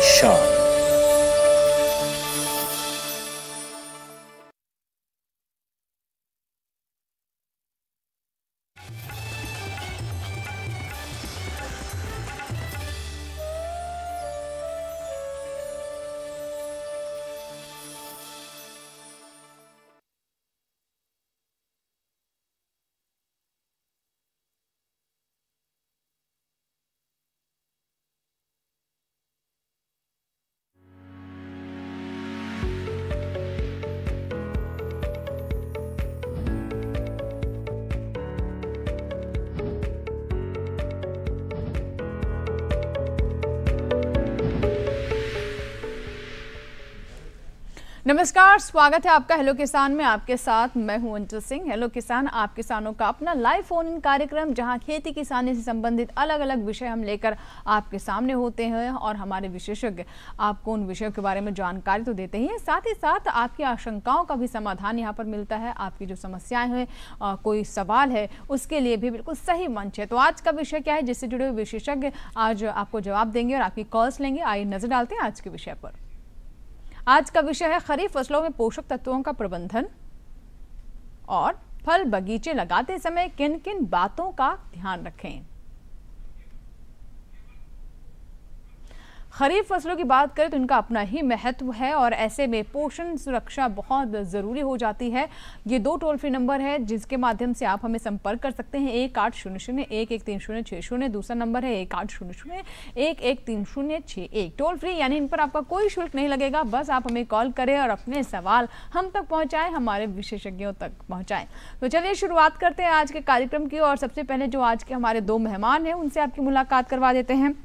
शान। नमस्कार, स्वागत है आपका हेलो किसान में। आपके साथ मैं हूं अंजू सिंह। हेलो किसान, आप किसानों का अपना लाइव फोन इन कार्यक्रम, जहां खेती किसानी से संबंधित अलग अलग विषय हम लेकर आपके सामने होते हैं और हमारे विशेषज्ञ आपको उन विषयों के बारे में जानकारी तो देते ही हैं, साथ ही साथ आपकी आशंकाओं का भी समाधान यहां पर मिलता है। आपकी जो समस्याएं हैं, कोई सवाल है, उसके लिए भी बिल्कुल सही मंच है। तो आज का विषय क्या है, जिससे जुड़े हुए विशेषज्ञ आज आपको जवाब देंगे और आपकी कॉल्स लेंगे। आइए नजर डालते हैं आज के विषय पर। आज का विषय है खरीफ फसलों में पोषक तत्वों का प्रबंधन और फल बगीचे लगाते समय किन किन बातों का ध्यान रखें। खरीफ फसलों की बात करें तो इनका अपना ही महत्व है और ऐसे में पोषण सुरक्षा बहुत ज़रूरी हो जाती है। ये 2 टोल फ्री नंबर है जिसके माध्यम से आप हमें संपर्क कर सकते हैं। 1800-113060। दूसरा नंबर है 1800-113061। टोल फ्री, यानी इन पर आपका कोई शुल्क नहीं लगेगा। बस आप हमें कॉल करें और अपने सवाल हम तक पहुँचाएँ, हमारे विशेषज्ञों तक पहुँचाएँ। तो चलिए शुरुआत करते हैं आज के कार्यक्रम की। और सबसे पहले जो आज के हमारे 2 मेहमान हैं, उनसे आपकी मुलाकात करवा देते हैं।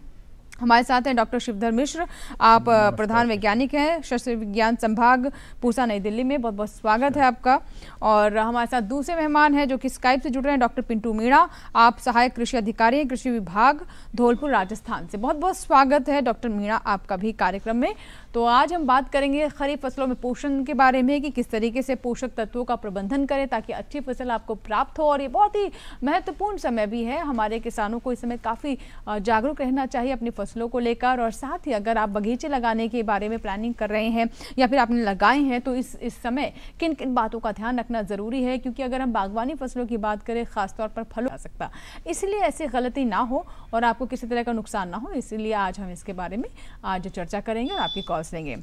हमारे साथ हैं डॉक्टर शिवधर मिश्र, आप प्रधान वैज्ञानिक हैं शस्त्र विज्ञान संभाग पूसा, नई दिल्ली में। बहुत बहुत स्वागत है आपका। और हमारे साथ दूसरे मेहमान हैं जो कि स्काइप से जुड़ रहे हैं, डॉक्टर पिंटू मीणा, आप सहायक कृषि अधिकारी हैं कृषि विभाग, धौलपुर, राजस्थान से। बहुत बहुत स्वागत है डॉक्टर मीणा आपका भी कार्यक्रम में। तो आज हम बात करेंगे खरीफ फसलों में पोषण के बारे में कि किस तरीके से पोषक तत्वों का प्रबंधन करें ताकि अच्छी फसल आपको प्राप्त हो। और ये बहुत ही महत्वपूर्ण समय भी है, हमारे किसानों को इस समय काफ़ी जागरूक रहना चाहिए अपनी फसलों को लेकर। और साथ ही अगर आप बगीचे लगाने के बारे में प्लानिंग कर रहे हैं या फिर आपने लगाए हैं तो इस समय किन किन बातों का ध्यान रखना ज़रूरी है, क्योंकि अगर हम बागवानी फसलों की बात करें खासतौर पर फलों आ सकता, इसलिए ऐसी गलती ना हो और आपको किसी तरह का नुकसान ना हो, इसलिए आज हम इसके बारे में आज चर्चा करेंगे और आपकी कॉल्स लेंगे।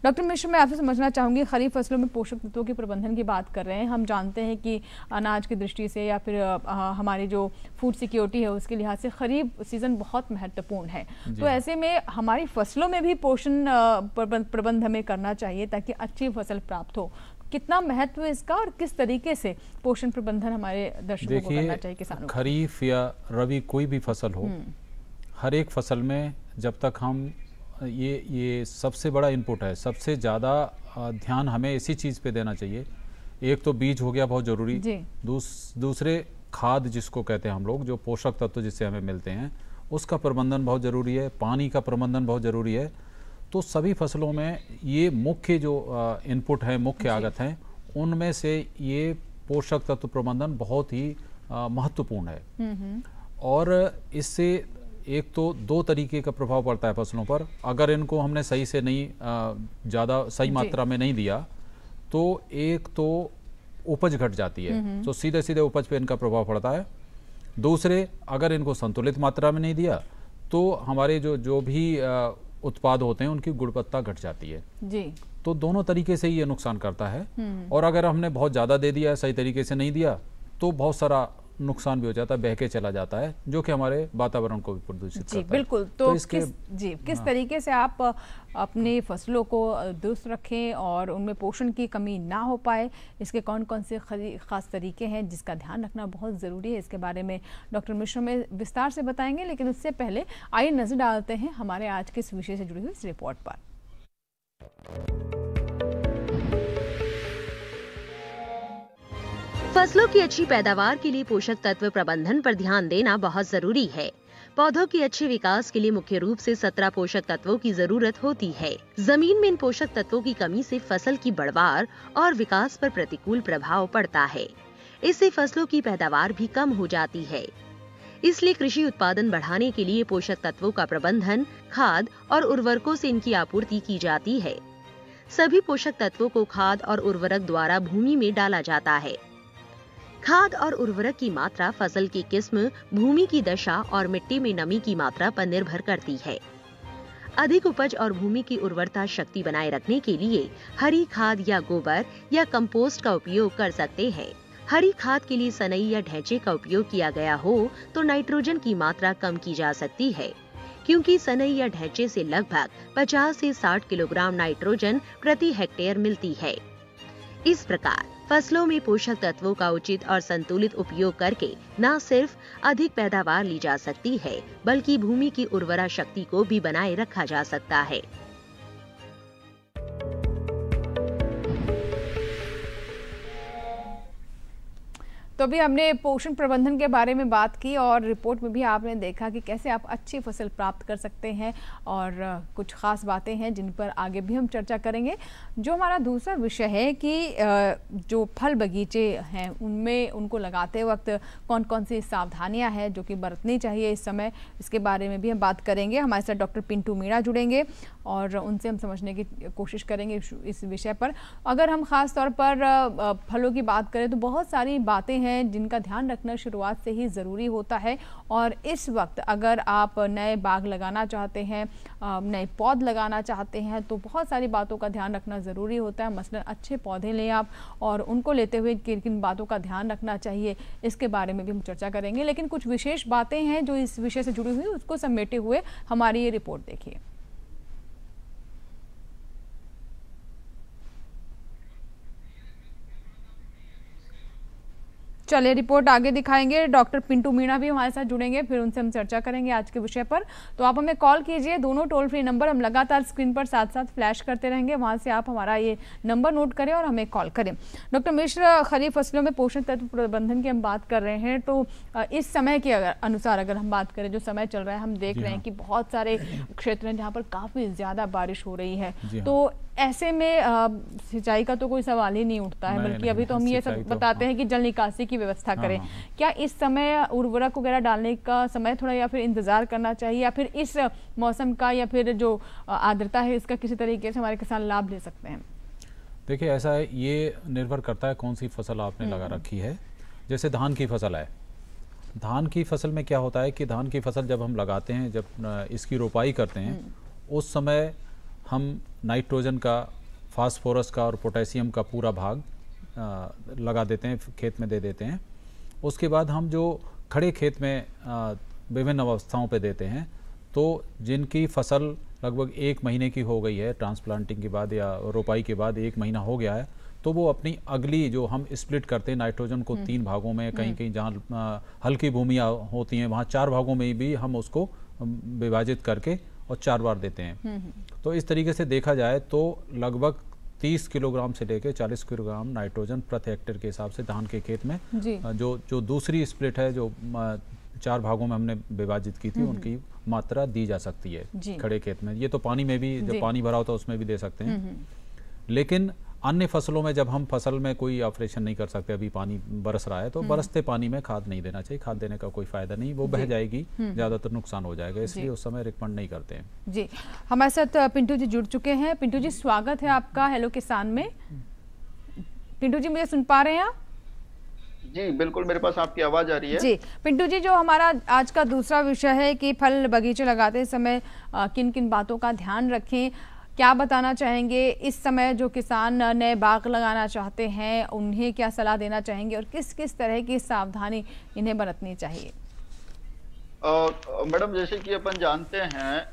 डॉक्टर मिश्र, मैं आपसे समझना चाहूँगी, खरीफ फसलों में पोषक तत्वों के प्रबंधन की बात कर रहे हैं। हम जानते हैं कि अनाज की दृष्टि से या फिर हमारी जो फूड सिक्योरिटी है उसके लिहाज से खरीफ सीज़न बहुत महत्वपूर्ण है। तो ऐसे में हमारी फसलों में भी पोषण प्रबंध हमें करना चाहिए ताकि अच्छी फसल प्राप्त हो। कितना महत्व है इसका और किस तरीके से पोषण प्रबंधन हमारे दर्शकों को करना चाहिए किसानों को? खरीफ या रबी कोई भी फसल हो, हर एक फसल में जब तक हम ये सबसे बड़ा इनपुट है, सबसे ज़्यादा ध्यान हमें इसी चीज़ पे देना चाहिए। एक तो बीज हो गया बहुत ज़रूरी, दूसरे खाद जिसको कहते हैं हम लोग, जो पोषक तत्व जिससे हमें मिलते हैं, उसका प्रबंधन बहुत ज़रूरी है, पानी का प्रबंधन बहुत ज़रूरी है। तो सभी फसलों में ये मुख्य जो इनपुट है, मुख्य आगत हैं, उनमें से ये पोषक तत्व प्रबंधन बहुत ही महत्वपूर्ण है। और इससे एक तो 2 तरीके का प्रभाव पड़ता है फसलों पर। अगर इनको हमने सही से नहीं ज़्यादा सही मात्रा में नहीं दिया तो एक तो उपज घट जाती है, तो सीधे सीधे उपज पे इनका प्रभाव पड़ता है। दूसरे, अगर इनको संतुलित मात्रा में नहीं दिया तो हमारे जो भी उत्पाद होते हैं उनकी गुणवत्ता घट जाती है जी। तो दोनों तरीके से ये नुकसान करता है। और अगर हमने बहुत ज़्यादा दे दिया, सही तरीके से नहीं दिया, तो बहुत सारा नुकसान भी हो जाता है, बह के चला जाता है, जो कि हमारे वातावरण को भी प्रदूषित करता है। बिल्कुल। तो किस तरीके से आप अपनी फसलों को दुरुस्त रखें और उनमें पोषण की कमी ना हो पाए, इसके कौन कौन से खास तरीके हैं जिसका ध्यान रखना बहुत ज़रूरी है, इसके बारे में डॉक्टर मिश्र में विस्तार से बताएंगे। लेकिन उससे पहले आइए नजर डालते हैं हमारे आज के इस विषय से जुड़ी हुई इस रिपोर्ट पर। फसलों की अच्छी पैदावार के लिए पोषक तत्व प्रबंधन पर ध्यान देना बहुत जरूरी है। पौधों के अच्छे विकास के लिए मुख्य रूप से 17 पोषक तत्वों की जरूरत होती है। जमीन में इन पोषक तत्वों की कमी से फसल की बढ़वार और विकास पर प्रतिकूल प्रभाव पड़ता है। इससे फसलों की पैदावार भी कम हो जाती है। इसलिए कृषि उत्पादन बढ़ाने के लिए पोषक तत्वों का प्रबंधन, खाद और उर्वरकों से इनकी आपूर्ति की जाती है। सभी पोषक तत्वों को खाद और उर्वरक द्वारा भूमि में डाला जाता है। खाद और उर्वरक की मात्रा फसल की किस्म, भूमि की दशा और मिट्टी में नमी की मात्रा पर निर्भर करती है। अधिक उपज और भूमि की उर्वरता शक्ति बनाए रखने के लिए हरी खाद या गोबर या कंपोस्ट का उपयोग कर सकते हैं। हरी खाद के लिए सनई या ढैंचे का उपयोग किया गया हो तो नाइट्रोजन की मात्रा कम की जा सकती है, क्योंकि सनई या ढैंचे से लगभग 50 से 60 किलोग्राम नाइट्रोजन प्रति हेक्टेयर मिलती है। इस प्रकार फसलों में पोषक तत्वों का उचित और संतुलित उपयोग करके न सिर्फ अधिक पैदावार ली जा सकती है, बल्कि भूमि की उर्वरा शक्ति को भी बनाए रखा जा सकता है। तो अभी हमने पोषण प्रबंधन के बारे में बात की और रिपोर्ट में भी आपने देखा कि कैसे आप अच्छी फसल प्राप्त कर सकते हैं और कुछ खास बातें हैं जिन पर आगे भी हम चर्चा करेंगे। जो हमारा दूसरा विषय है कि जो फल बगीचे हैं उनमें उनको लगाते वक्त कौन कौन सी सावधानियां हैं जो कि बरतनी चाहिए इस समय, इसके बारे में भी हम बात करेंगे। हमारे साथ डॉक्टर पिंटू मीणा जुड़ेंगे और उनसे हम समझने की कोशिश करेंगे इस विषय पर। अगर हम खास तौर पर फलों की बात करें तो बहुत सारी बातें हैं जिनका ध्यान रखना शुरुआत से ही ज़रूरी होता है। और इस वक्त अगर आप नए बाग लगाना चाहते हैं, नए पौध लगाना चाहते हैं तो बहुत सारी बातों का ध्यान रखना ज़रूरी होता है। मसलन अच्छे पौधे लें आप और उनको लेते हुए किन किन बातों का ध्यान रखना चाहिए, इसके बारे में भी हम चर्चा करेंगे। लेकिन कुछ विशेष बातें हैं जो इस विषय से जुड़ी हुई, उसको समेटे हुए हमारी ये रिपोर्ट देखिए। चलिए रिपोर्ट आगे दिखाएंगे। डॉक्टर पिंटू मीणा भी हमारे साथ जुड़ेंगे, फिर उनसे हम चर्चा करेंगे आज के विषय पर। तो आप हमें कॉल कीजिए, दोनों टोल फ्री नंबर हम लगातार स्क्रीन पर साथ साथ फ्लैश करते रहेंगे, वहां से आप हमारा ये नंबर नोट करें और हमें कॉल करें। डॉक्टर मिश्र, खरीफ फसलों में पोषक तत्व प्रबंधन की हम बात कर रहे हैं, तो इस समय के अनुसार अगर हम बात करें, जो समय चल रहा है, हम देख रहे हैं कि बहुत सारे क्षेत्र हैं जहाँ पर काफ़ी ज़्यादा बारिश हो रही है। तो ऐसे में सिंचाई का तो कोई सवाल ही नहीं उठता है, बल्कि अभी तो हम ये सब बताते हैं कि जल निकासी की व्यवस्था करें। क्या इस समय उर्वरक वगैरह डालने का समय थोड़ा या फिर इंतजार करना चाहिए, या फिर इस मौसम का या फिर जो आर्द्रता है इसका किसी तरीके से हमारे किसान लाभ ले सकते हैं? देखिए ऐसा है, ये निर्भर करता है कौन सी फसल आपने लगा रखी है। जैसे धान की फसल है, धान की फसल में क्या होता है कि धान की फसल जब हम लगाते हैं, जब इसकी रोपाई करते हैं, उस समय हम नाइट्रोजन का, फास्फोरस का और पोटेशियम का पूरा भाग लगा देते हैं, खेत में दे देते हैं। उसके बाद हम जो खड़े खेत में विभिन्न अवस्थाओं पे देते हैं, तो जिनकी फसल लगभग 1 महीने की हो गई है, ट्रांसप्लांटिंग के बाद या रोपाई के बाद 1 महीना हो गया है, तो वो अपनी अगली जो हम स्प्लिट करते हैं नाइट्रोजन को 3 भागों में, कहीं कहीं जहाँ हल्की भूमियाँ होती हैं वहाँ 4 भागों में भी हम उसको विभाजित करके और 4 बार देते हैं। तो इस तरीके से देखा जाए तो लगभग 30 किलोग्राम से लेकर 40 किलोग्राम नाइट्रोजन प्रति हेक्टेयर के हिसाब से धान के खेत में जो दूसरी स्प्लिट है, जो 4 भागों में हमने विभाजित की थी, उनकी मात्रा दी जा सकती है खड़े खेत में। ये तो पानी में भी, जब पानी भरा होता है उसमें भी दे सकते हैं। लेकिन अन्य फसलों में जब हम फसल में कोई ऑपरेशन नहीं कर सकते, अभी पानी बरस रहा है, तो बरसते पानी में खाद नहीं देना चाहिए। खाद देने का कोई फायदा नहीं, वो बह जाएगी, ज़्यादातर नुकसान हो जाएगा, इसलिए उस समय रिकमेंड नहीं करते हैं। जी, हमारे साथ पिंटू जी जुड़ चुके हैं। पिंटू जी, स्वागत है आपका हेलो किसान में। पिंटू जी, मुझे सुन पा रहे हैं आप? जी बिल्कुल, मेरे पास आपकी आवाज आ रही है। जी पिंटू जी, जो हमारा आज का दूसरा विषय है कि फल बगीचे लगाते समय किन किन बातों का ध्यान रखें, क्या बताना चाहेंगे? इस समय जो किसान नए बाग लगाना चाहते हैं उन्हें क्या सलाह देना चाहेंगे और किस किस तरह की सावधानी इन्हें बरतनी चाहिए? मैडम, जैसे कि अपन जानते हैं,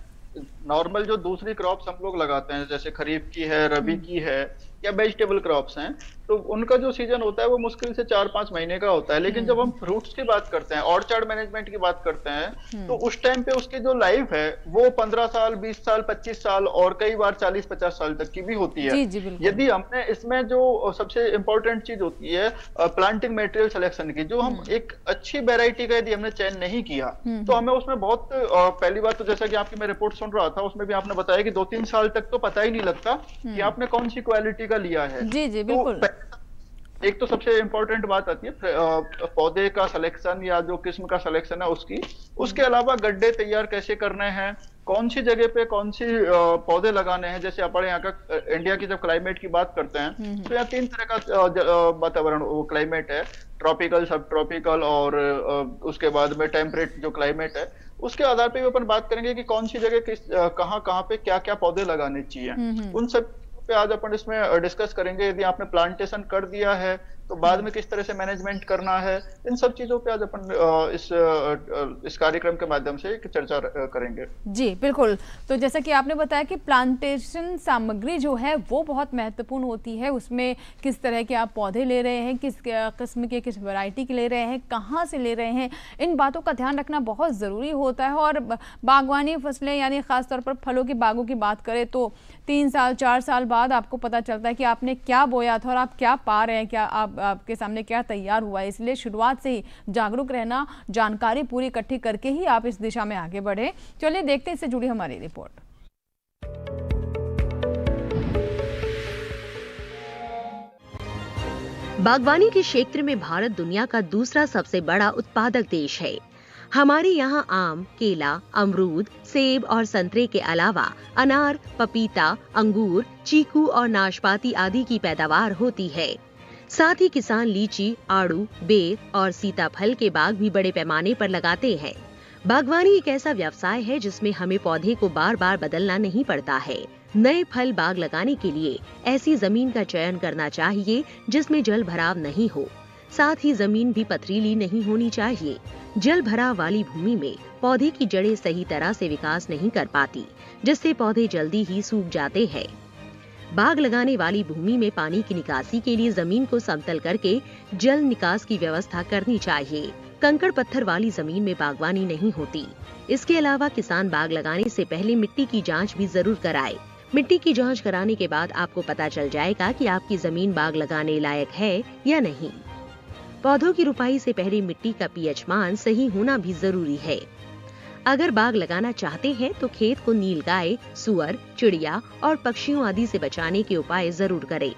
नॉर्मल जो दूसरी क्रॉप्स हम लोग लगाते हैं, जैसे खरीफ की है, रबी की है या वेजिटेबल क्रॉप्स हैं, तो उनका जो सीजन होता है वो मुश्किल से 4-5 महीने का होता है। लेकिन जब हम फ्रूट्स की बात करते हैं, ऑर्चर्ड मैनेजमेंट की बात करते हैं, तो उस टाइम पे उसकी जो लाइफ है वो 15 साल, 20 साल, 25 साल और कई बार 40-50 साल तक की भी होती है। यदि हमने इसमें जो सबसे इंपॉर्टेंट चीज होती है प्लांटिंग मटेरियल सिलेक्शन की, जो हम एक अच्छी वेराइटी का यदि हमने चयन नहीं किया तो हमें उसमें बहुत पहली बात तो जैसा कि आपकी मैं रिपोर्ट सुन रहा था उसमें भी आपने बताया कि 2-3 साल तक तो पता ही नहीं लगता कि आपने कौन सी क्वालिटी का लिया है। जी बिल्कुल। एक तो सबसे इम्पोर्टेंट बात आती है पौधे का सिलेक्शन या जो किस्म का सिलेक्शन है उसकी। उसके अलावा गड्ढे तैयार कैसे करने हैं, कौन सी जगह पे कौन सी पौधे लगाने हैं। जैसे अपने यहाँ का इंडिया की जब क्लाइमेट की बात करते हैं तो यहाँ 3 तरह का वातावरण वो क्लाइमेट है, ट्रॉपिकल, सब ट्रॉपिकल और उसके बाद में टेम्परेट जो क्लाइमेट है। उसके आधार पे भी अपन बात करेंगे कि कौन सी जगह किस कहाँ कहाँ पे क्या क्या पौधे लगाने चाहिए। उन सब पे आज अपन इसमें डिस्कस करेंगे। यदि आपने प्लांटेशन कर दिया है तो बाद में किस तरह से मैनेजमेंट करना है, इन सब चीजों पे आज अपन इस कार्यक्रम के माध्यम से एक चर्चा करेंगे। जी बिल्कुल। तो जैसा कि आपने बताया कि प्लांटेशन सामग्री जो है वो बहुत महत्वपूर्ण होती है। उसमें किस तरह के आप पौधे ले रहे हैं, किस किस्म के, किस वैरायटी के ले रहे हैं, कहाँ से ले रहे हैं, इन बातों का ध्यान रखना बहुत ज़रूरी होता है। और बागवानी फसलें यानी ख़ासतौर पर फलों की बागों की बात करें तो 3 साल 4 साल बाद आपको पता चलता है कि आपने क्या बोया था और आप क्या पा रहे हैं, क्या आपके सामने क्या तैयार हुआ है। इसलिए शुरुआत से ही जागरूक रहना, जानकारी पूरी इकट्ठी करके ही आप इस दिशा में आगे बढ़े। चलिए देखते हैं इससे जुड़ी हमारी रिपोर्ट। बागवानी के क्षेत्र में भारत दुनिया का दूसरा सबसे बड़ा उत्पादक देश है। हमारे यहाँ आम, केला, अमरूद, सेब और संतरे के अलावा अनार, पपीता, अंगूर, चीकू और नाशपाती आदि की पैदावार होती है। साथ ही किसान लीची, आड़ू, बेर और सीताफल के बाग भी बड़े पैमाने पर लगाते हैं। बागवानी एक ऐसा व्यवसाय है जिसमें हमें पौधे को बार बार बदलना नहीं पड़ता है। नए फल बाग लगाने के लिए ऐसी जमीन का चयन करना चाहिए जिसमें जल भराव नहीं हो। साथ ही जमीन भी पथरीली नहीं होनी चाहिए। जल भराव वाली भूमि में पौधे की जड़ें सही तरह से विकास नहीं कर पाती, जिससे पौधे जल्दी ही सूख जाते हैं। बाग लगाने वाली भूमि में पानी की निकासी के लिए जमीन को समतल करके जल निकास की व्यवस्था करनी चाहिए। कंकड़ पत्थर वाली जमीन में बागवानी नहीं होती। इसके अलावा किसान बाग लगाने से पहले मिट्टी की जांच भी जरूर कराए। मिट्टी की जांच कराने के बाद आपको पता चल जाएगा कि आपकी जमीन बाग लगाने लायक है या नहीं। पौधों की रुपाई से पहले मिट्टी का पीएच मान सही होना भी जरूरी है। अगर बाग लगाना चाहते हैं तो खेत को नीलगाय, सुअर, चिड़िया और पक्षियों आदि से बचाने के उपाय जरूर करें।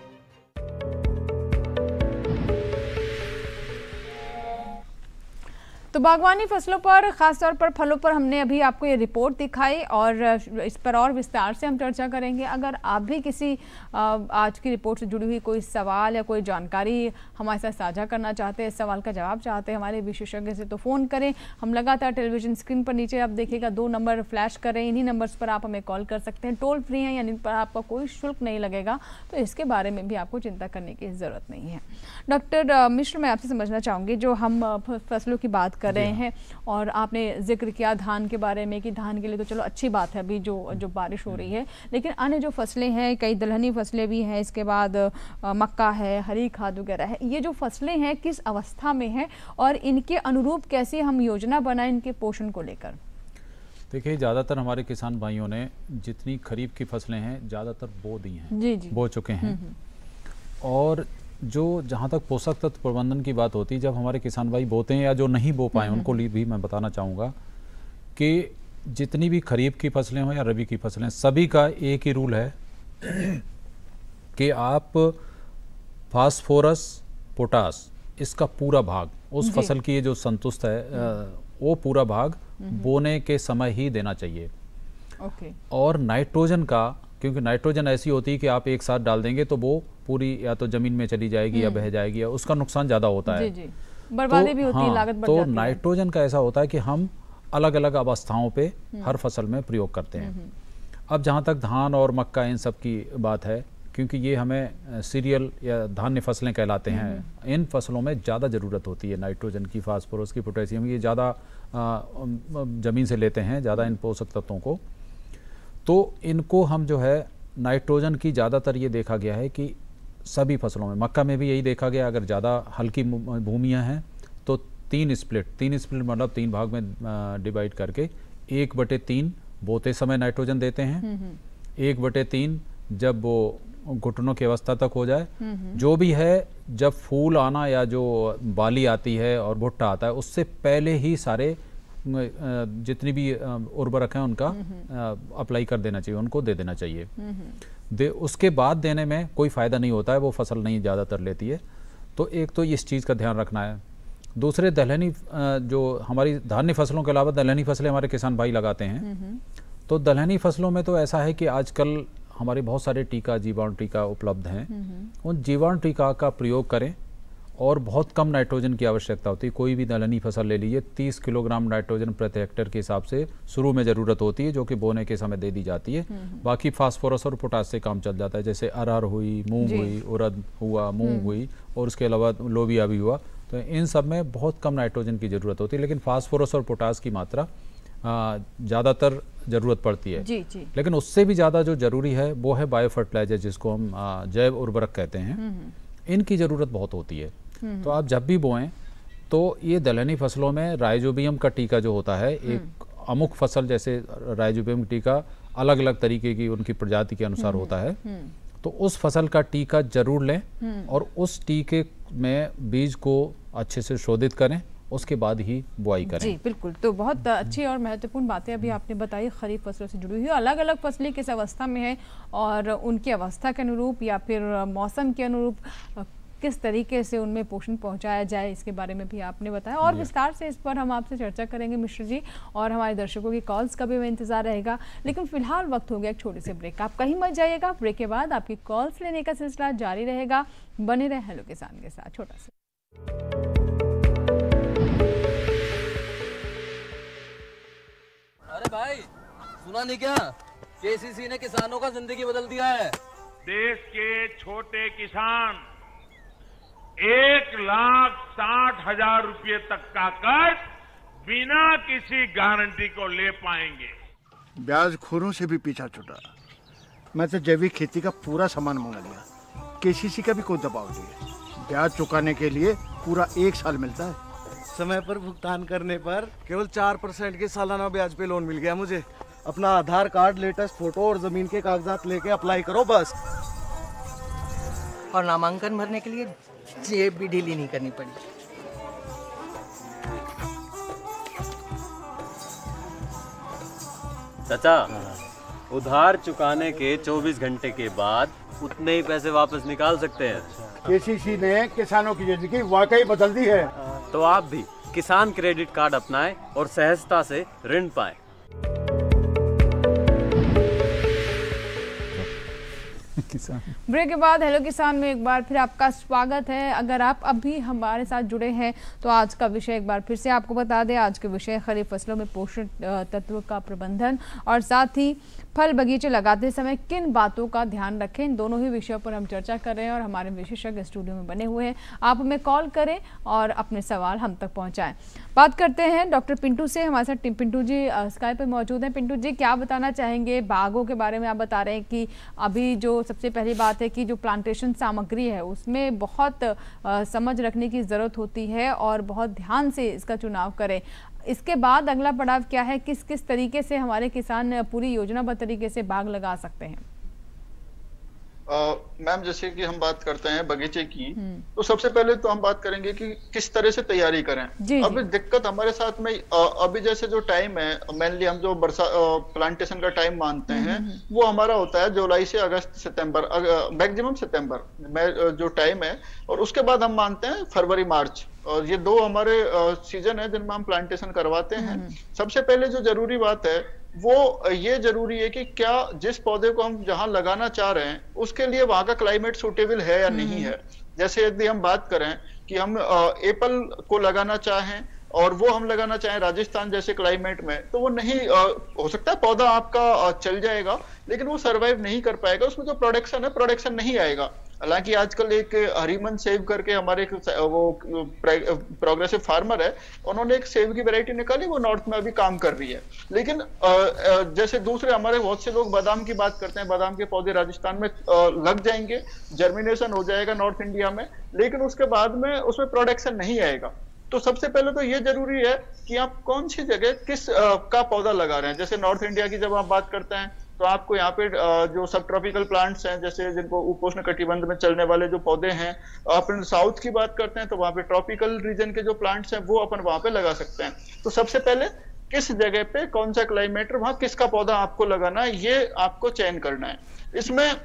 तो बागवानी फसलों पर, खासतौर पर फलों पर हमने अभी आपको ये रिपोर्ट दिखाई और इस पर और विस्तार से हम चर्चा करेंगे। अगर आप भी किसी आज की रिपोर्ट से जुड़ी हुई कोई सवाल या कोई जानकारी हमारे साथ साझा करना चाहते हैं, इस सवाल का जवाब चाहते हैं हमारे विशेषज्ञ से, तो फ़ोन करें। हम लगातार टेलीविजन स्क्रीन पर नीचे आप देखिएगा 2 नंबर फ्लैश कर रहे हैं। इन्हीं नंबर्स पर आप हमें कॉल कर सकते हैं। टोल फ्री हैं यानी पर आपका कोई शुल्क नहीं लगेगा, तो इसके बारे में भी आपको चिंता करने की ज़रूरत नहीं है। डॉक्टर मिश्र, मैं आपसे समझना चाहूँगी, जो हम फसलों की बात कर रहे हैं और आपने जिक्र किया धान के बारे में कि धान के लिए तो चलो अच्छी बात है अभी जो बारिश हो रही है, लेकिन अन्य जो फसलें हैं, कई दलहनी फसलें भी हैं, इसके बाद मक्का है, हरी खाद वगैरह है, ये जो फसलें हैं किस अवस्था में हैं और इनके अनुरूप कैसे हम योजना बनाएं इनके पोषण को लेकर? देखिए, ज़्यादातर हमारे किसान भाइयों ने जितनी खरीफ की फसलें हैं ज़्यादातर बो दी हैं, जी जी बो चुके हैं। और जो जहाँ तक पोषक तत्व प्रबंधन की बात होती है, जब हमारे किसान भाई बोते हैं या जो नहीं बो पाए उनको लिए भी मैं बताना चाहूँगा कि जितनी भी खरीफ की फसलें हों या रबी की फसलें, सभी का एक ही रूल है कि आप फास्फोरस, पोटास, इसका पूरा भाग उस फसल की जो संतुष्ट है वो पूरा भाग बोने के समय ही देना चाहिए। और नाइट्रोजन का, क्योंकि नाइट्रोजन ऐसी होती है कि आप एक साथ डाल देंगे तो वो पूरी या तो जमीन में चली जाएगी या बह जाएगी, या उसका नुकसान ज़्यादा होता है। जी, बर्बादी भी होती है, लागत बढ़ जाती है। तो नाइट्रोजन का ऐसा होता है कि हम अलग अलग अवस्थाओं पे हर फसल में प्रयोग करते हैं। अब जहाँ तक धान और मक्का इन सब की बात है, क्योंकि ये हमें सीरियल या धान्य फसलें कहलाते हैं, इन फसलों में ज़्यादा ज़रूरत होती है नाइट्रोजन की, फास्फोरस की, पोटेशियम, ये ज़्यादा ज़मीन से लेते हैं ज़्यादा इन पोषक तत्वों को। तो इनको हम जो है नाइट्रोजन की ज़्यादातर ये देखा गया है कि सभी फसलों में, मक्का में भी यही देखा गया, अगर ज़्यादा हल्की भूमियाँ हैं तो 3 स्प्लिट मतलब 3 भाग में डिवाइड करके 1/3 बोते समय नाइट्रोजन देते हैं, 1/3 जब वो घुटनों की अवस्था तक हो जाए, जो भी है जब फूल आना या जो बाली आती है और भुट्टा आता है उससे पहले ही सारे जितनी भी उर्वरक हैं उनका अप्लाई कर देना चाहिए, उनको दे देना चाहिए। उसके बाद देने में कोई फ़ायदा नहीं होता है, वो फसल नहीं ज़्यादातर लेती है। तो एक तो इस चीज़ का ध्यान रखना है। दूसरे दलहनी जो हमारी धान्य फसलों के अलावा दलहनी फसलें हमारे किसान भाई लगाते हैं, तो दलहनी फसलों में तो ऐसा है कि आजकल हमारे बहुत सारे टीका, जीवाणु टीका उपलब्ध हैं। उन जीवाणु टीका का प्रयोग करें और बहुत कम नाइट्रोजन की आवश्यकता होती है। कोई भी दलहनी फसल ले लीजिए, 30 किलोग्राम नाइट्रोजन प्रति हेक्टेयर के हिसाब से शुरू में ज़रूरत होती है, जो कि बोने के समय दे दी जाती है। बाकी फास्फोरस और पोटास से काम चल जाता है, जैसे अरहर हुई, मूंग हुई, उड़द हुआ, मूंग हुई, और उसके अलावा लोबिया भी हुआ। तो इन सब में बहुत कम नाइट्रोजन की ज़रूरत होती है, लेकिन फास्फोरस और पोटास की मात्रा ज़्यादातर ज़रूरत पड़ती है। जी। लेकिन उससे भी ज़्यादा जो ज़रूरी है वो है बायो फर्टिलाइजर, जिसको हम जैव उर्वरक कहते हैं। इनकी ज़रूरत बहुत होती है। तो आप जब भी बोएं तो ये दलहनी फसलों में राइजोबियम का टीका जो होता है, एक अमुक फसल जैसे राइजोबियम टीका अलग अलग तरीके की उनकी प्रजाति के अनुसार होता है, तो उस फसल का टीका जरूर लें और उस टीके में बीज को अच्छे से शोधित करें, उसके बाद ही बुआई करें। जी बिल्कुल। तो बहुत अच्छी और महत्वपूर्ण बातें अभी आपने बताई खरीफ फसलों से जुड़ी हुई। अलग अलग फसलें किस अवस्था में है और उनकी अवस्था के अनुरूप या फिर मौसम के अनुरूप किस तरीके से उनमें पोषण पहुंचाया जाए, इसके बारे में भी आपने बताया। और विस्तार से इस पर हम आपसे चर्चा करेंगे मिश्र जी, और हमारे दर्शकों की कॉल्स का भी इंतजार रहेगा। लेकिन फिलहाल वक्त हो गया एक छोटे से ब्रेक। आप कहीं मत जाइएगा, ब्रेक के बाद आपकी कॉल्स लेने का सिलसिला जारी रहेगा। बने रहे हेलो किसान के साथ। छोटा सा अरे भाई सुना नहीं क्या, केसीसी ने किसानों का जिंदगी बदल दिया है। देश के छोटे किसान 1,60,000 रुपये तक का कर्ज बिना किसी गारंटी को ले पाएंगे। ब्याज खोरों से भी पीछा छूटा। मैं तो जैविक खेती का पूरा सामान मंगा लिया, केसीसी का भी कोई दबाव नहीं है। ब्याज चुकाने के लिए पूरा 1 साल मिलता है। समय पर भुगतान करने पर केवल 4% के सालाना ब्याज पे लोन मिल गया मुझे। अपना आधार कार्ड, लेटेस्ट फोटो और जमीन के कागजात लेके अप्लाई करो बस। और नामांकन भरने के लिए जेब भी ढीली नहीं करनी पड़ी। चाचा, उधार चुकाने के 24 घंटे के बाद उतने ही पैसे वापस निकाल सकते हैं। केसीसी ने किसानों की जिंदगी वाकई बदल दी है। तो आप भी किसान क्रेडिट कार्ड अपनाएं और सहजता से ऋण पाएं। ब्रेक के बाद हेलो किसान में एक बार फिर आपका स्वागत है। अगर आप अभी हमारे साथ जुड़े हैं तो आज का विषय एक बार फिर से आपको बता दें। आज के विषय खरीफ फसलों में पोषण तत्व का प्रबंधन और साथ ही फल बगीचे लगाते समय किन बातों का ध्यान रखें, इन दोनों ही विषयों पर हम चर्चा कर रहे हैं और हमारे विशेषज्ञ स्टूडियो में बने हुए हैं। आप हमें कॉल करें और अपने सवाल हम तक पहुंचाएं। बात करते हैं डॉक्टर पिंटू से। हमारे साथ पिंटू जी स्काइप पर मौजूद हैं। पिंटू जी, क्या बताना चाहेंगे बागों के बारे में? आप बता रहे हैं कि अभी जो सबसे पहली बात है कि जो प्लांटेशन सामग्री है उसमें बहुत समझ रखने की ज़रूरत होती है और बहुत ध्यान से इसका चुनाव करें। इसके बाद अगला पड़ाव क्या है? किस किस तरीके से हमारे किसान पूरी योजनाबद्ध तरीके से बाग लगा सकते हैं? मैम, जैसे कि हम बात करते हैं बगीचे की, तो सबसे पहले तो हम बात करेंगे कि किस तरह से तैयारी करें। अभी दिक्कत हमारे साथ में अभी जैसे जो टाइम है, मेनली हम जो प्लांटेशन का टाइम मानते हैं वो हमारा होता है जुलाई से अगस्त सितंबर, मैक्सिमम सितंबर में जो टाइम है, और उसके बाद हम मानते हैं फरवरी मार्च। और ये 2 हमारे सीजन है जिनमें हम प्लांटेशन करवाते हैं। सबसे पहले जो जरूरी बात है वो ये जरूरी है कि क्या जिस पौधे को हम जहां लगाना चाह रहे हैं उसके लिए वहां का क्लाइमेट सूटेबल है या नहीं है। जैसे यदि हम बात करें कि हम एप्पल को लगाना चाहें और वो हम लगाना चाहें राजस्थान जैसे क्लाइमेट में, तो वो नहीं हो सकता है पौधा आपका चल जाएगा लेकिन वो सरवाइव नहीं कर पाएगा, उसमें जो प्रोडक्शन है प्रोडक्शन नहीं आएगा। हालांकि आजकल एक हरीमन सेव करके हमारे वो प्रोग्रेसिव फार्मर है, उन्होंने एक सेव की वैरायटी निकाली, वो नॉर्थ में अभी काम कर रही है। लेकिन जैसे दूसरे हमारे बहुत से लोग बादाम की बात करते हैं, बादाम के पौधे राजस्थान में लग जाएंगे, जर्मिनेशन हो जाएगा नॉर्थ इंडिया में, लेकिन उसके बाद में उसमें प्रोडक्शन नहीं आएगा। तो सबसे पहले तो ये जरूरी है कि आप कौन सी जगह किस का पौधा लगा रहे हैं। जैसे नॉर्थ इंडिया की जब आप बात करते हैं तो आपको यहाँ पे जो सब ट्रॉपिकल प्लांट्स हैं, जैसे जिनको उपोष्ण कटिबंध में चलने वाले जो पौधे हैं, अपन साउथ की बात करते हैं तो वहाँ पे ट्रॉपिकल रीजन के जो प्लांट्स हैं वो अपन वहाँ पे लगा सकते हैं। तो सबसे पहले किस जगह पे कौन सा क्लाइमेट, वहाँ किसका पौधा आपको लगाना है, ये आपको चयन करना है। इसमें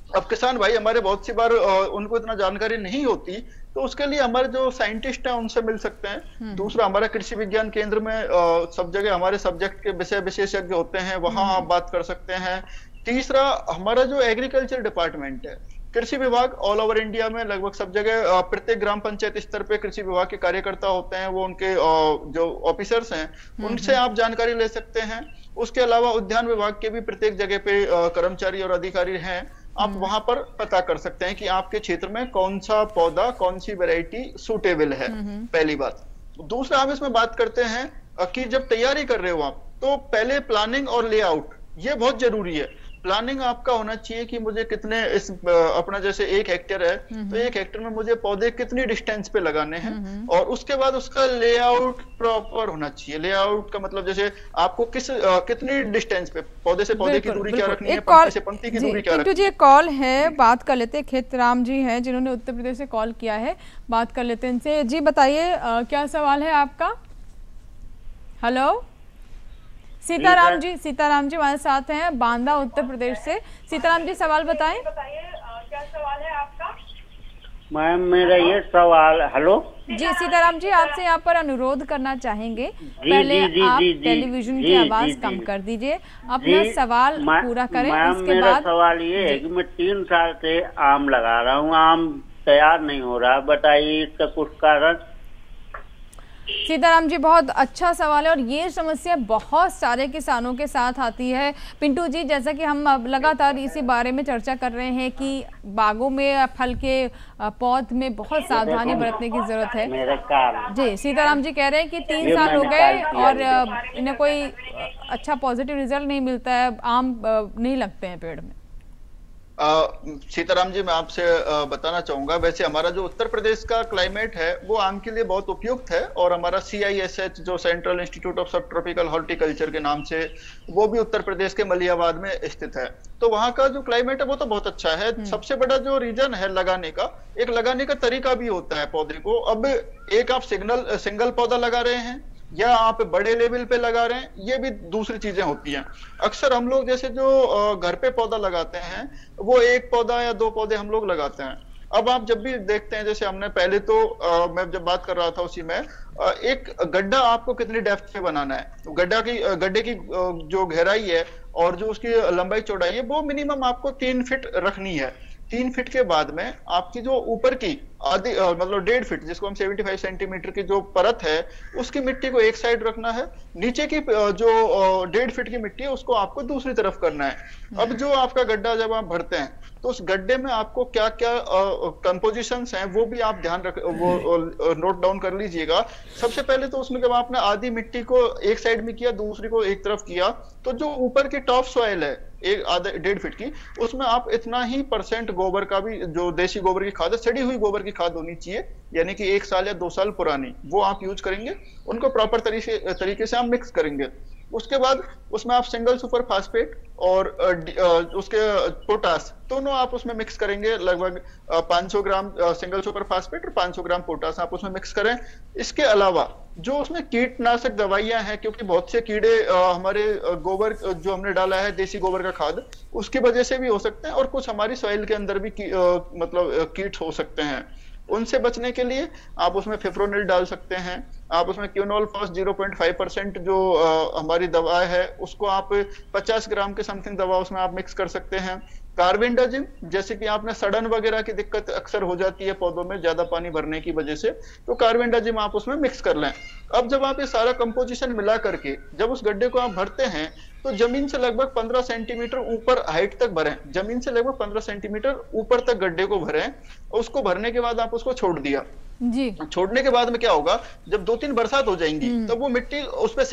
अब किसान भाई हमारे बहुत सी बार उनको इतना जानकारी नहीं होती, तो उसके लिए हमारे जो साइंटिस्ट हैं उनसे मिल सकते हैं। दूसरा, हमारा कृषि विज्ञान केंद्र में सब जगह हमारे सब्जेक्ट के विषय विशेषज्ञ होते हैं, वहां आप बात कर सकते हैं। तीसरा, हमारा जो एग्रीकल्चर डिपार्टमेंट है, कृषि विभाग ऑल ओवर इंडिया में लगभग सब जगह प्रत्येक ग्राम पंचायत स्तर पे कृषि विभाग के कार्यकर्ता होते हैं, वो उनके जो ऑफिसर्स हैं उनसे आप जानकारी ले सकते हैं। उसके अलावा उद्यान विभाग के भी प्रत्येक जगह पे कर्मचारी और अधिकारी हैं, आप वहां पर पता कर सकते हैं कि आपके क्षेत्र में कौन सा पौधा, कौन सी वैरायटी सूटेबल है, पहली बात। दूसरा, हम इसमें बात करते हैं कि जब तैयारी कर रहे हो आप, तो पहले प्लानिंग और लेआउट ये बहुत जरूरी है। प्लानिंग आपका होना चाहिए कि मुझे कितने इस अपना जैसे 1 हेक्टेयर है तो 1 हेक्टेयर में मुझे पौधे कितनी डिस्टेंस पे लगाने हैं, और उसके बाद उसका लेआउट प्रॉपर होना चाहिए। लेआउट का मतलब जैसे आपको कितनी डिस्टेंस पे पौधे से पौधे की दूरी क्या रखनी है, पंक्ति से पंक्ति की दूरी क्या रखनी है। जी कॉल है, बात कर लेते हैं। खेतराम जी हैं जिन्होंने उत्तर प्रदेश से कॉल किया है, बात कर लेते हैं इनसे। जी बताइए क्या सवाल है आपका। हेलो, सीताराम जी हमारे साथ हैं बांदा उत्तर प्रदेश से। सीताराम जी सवाल बताएं। क्या सवाल है आपका। मैम मेरा ये सवाल, हेलो जी सीताराम जी, आपसे यहाँ पर अनुरोध करना चाहेंगे, पहले आप टेलीविजन की आवाज कम कर दीजिए, अपना सवाल पूरा करें। इसके बाद सवाल ये है कि मैं 3 साल से आम लगा रहा हूँ, आम तैयार नहीं हो रहा, बताइए इसका कुछ कारण। सीताराम जी बहुत अच्छा सवाल है, और ये समस्या बहुत सारे किसानों के साथ आती है। पिंटू जी, जैसा कि हम अब लगातार इसी बारे में चर्चा कर रहे हैं कि बागों में फल के पौध में बहुत सावधानी बरतने की जरूरत है। जी सीताराम जी कह रहे हैं कि 3 साल हो गए और इन्हें कोई अच्छा पॉजिटिव रिजल्ट नहीं मिलता है, आम नहीं लगते हैं पेड़ में। सीताराम जी, मैं आपसे बताना चाहूंगा, वैसे हमारा जो उत्तर प्रदेश का क्लाइमेट है वो आम के लिए बहुत उपयुक्त है, और हमारा CISH जो सेंट्रल इंस्टीट्यूट ऑफ सब ट्रॉपिकल हॉर्टिकल्चर के नाम से, वो भी उत्तर प्रदेश के मलियाबाद में स्थित है। तो वहाँ का जो क्लाइमेट है वो तो बहुत अच्छा है। सबसे बड़ा जो रीजन है लगाने का तरीका भी होता है पौधे को। अब एक आप सिंगल पौधा लगा रहे हैं या आप बड़े लेवल पे लगा रहे हैं, ये भी दूसरी चीजें होती हैं। अक्सर हम लोग जैसे जो घर पे पौधा लगाते हैं वो 1 पौधा या 2 पौधे हम लोग लगाते हैं। अब आप जब भी देखते हैं, जैसे हमने पहले तो मैं जब बात कर रहा था उसी में, एक गड्ढा आपको कितनी डेप्थ पे बनाना है, तो गड्ढे की जो गहराई है और जो उसकी लंबाई चौड़ाई है वो मिनिमम आपको 3 फीट रखनी है। 3 फीट के बाद में आपकी जो ऊपर की आधी मतलब 1.5 फीट, जिसको हम 75 सेंटीमीटर की जो परत है उसकी मिट्टी को एक साइड रखना है, नीचे की जो 1.5 फीट की मिट्टी है उसको आपको दूसरी तरफ करना है। अब जो आपका गड्ढा जब आप भरते हैं तो उस गड्ढे में आपको क्या क्या कंपोजिशंस हैं वो भी आप वो नोट डाउन कर लीजिएगा। सबसे पहले तो उसमें जब आपने आधी मिट्टी को एक साइड में किया, दूसरी को एक तरफ किया, तो जो ऊपर की टॉप सॉइल है 1.5 फीट की, उसमें आप इतना ही % गोबर का भी, जो देसी गोबर की खाद है, सड़ी हुई गोबर की खाद होनी चाहिए, यानी कि 1 साल या 2 साल पुरानी, वो आप यूज करेंगे। उनको प्रॉपर तरीके से आप मिक्स करेंगे। उसके बाद उसमें आप सिंगल सुपर फास्फेट और उसके पोटास दोनों आप उसमें मिक्स करेंगे। लगभग 500 ग्राम सिंगल सुपर फास्फेट और 500 ग्राम पोटास आप उसमें मिक्स करें। इसके अलावा जो उसमें कीटनाशक दवाइयां हैं, क्योंकि बहुत से कीड़े हमारे गोबर जो हमने डाला है देसी गोबर का खाद, उसकी वजह से भी हो सकते हैं, और कुछ हमारी सॉइल के अंदर भी मतलब कीट हो सकते हैं। उनसे बचने के लिए आप उसमें फिप्रोनिल डाल सकते हैं, आप उसमें क्यूनोल फॉस 0.5% जो हमारी दवा है उसको आप 50 ग्राम के समथिंग दवा उसमें आप मिक्स कर सकते हैं। कार्बेंडाजिम, जैसे कि आपने सड़न वगैरह की दिक्कत अक्सर हो जाती है पौधों में ज्यादा पानी भरने की वजह से, तो कार्बेंडाजिम आप उसमें मिक्स कर लें। अब जब आप ये सारा कंपोजिशन मिला करके जब उस गड्ढे को आप भरते हैं तो जमीन से लगभग 15 सेंटीमीटर ऊपर हाइट तक भरें, जमीन से लगभग 15 सेंटीमीटर ऊपर तक गड्ढे को भरें। उसको भरने के बाद आप उसको छोड़ दिया जी। छोड़ने के बाद में क्या होगा, जब 2-3 बरसात हो जाएंगी तब वो मिट्टी उस पर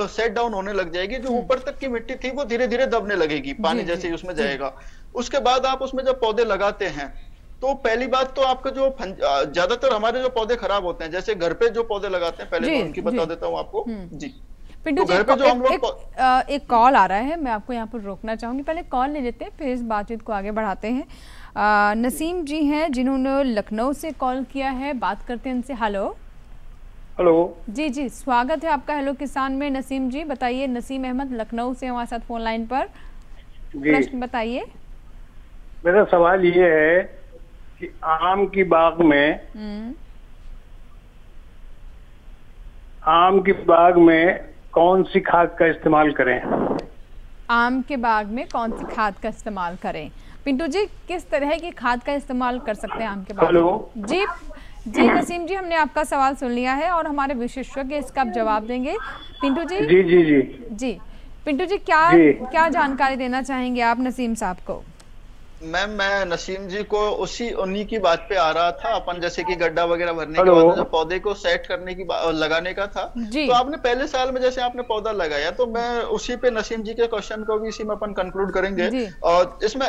सेट डाउन होने लग जाएगी। जो ऊपर तक की मिट्टी थी वो धीरे धीरे दबने लगेगी, पानी जैसे ही उसमें जाएगा। उसके बाद आप उसमें जब पौधे लगाते हैं तो पहली बात तो आपका जो ज्यादातर हमारे जो पौधे खराब होते हैं, जैसे घर पे जो पौधे लगाते हैं, पहले तो उनकी बता देता हूँ आपको जी। पिंटू जी, एक कॉल आ रहा है, मैं आपको यहाँ पर रोकना चाहूंगी, पहले कॉल ले लेते हैं फिर इस बातचीत को आगे बढ़ाते हैं। नसीम जी हैं जिन्होंने लखनऊ से कॉल किया है, बात करते हैं उनसे। हेलो जी जी, स्वागत है आपका हेलो किसान में। नसीम जी बताइए, नसीम अहमद लखनऊ से हमारे साथ फोन लाइन पर, प्रश्न बताइए। मेरा सवाल ये है कि आम की बाग में कौन सी खाद का इस्तेमाल करें? आम के बाग में कौन सी खाद का इस्तेमाल करें? पिंटू जी, किस तरह की खाद का इस्तेमाल कर सकते हैं आम के बाग में? जी नसीम जी, हमने आपका सवाल सुन लिया है और हमारे विशेषज्ञ इसका आप जवाब देंगे। पिंटू जी जी पिंटू जी, क्या जानकारी देना चाहेंगे आप नसीम साहब को? मैम, मैं नसीम जी को उन्हीं की बात पे आ रहा था। अपन जैसे कि गड्ढा वगैरह भरने के बाद जब पौधे को सेट करने की लगाने का था, तो आपने पहले साल में जैसे आपने पौधा लगाया, तो मैं उसी पे नसीम जी के क्वेश्चन को भी इसी में अपन कंक्लूड करेंगे। और इसमें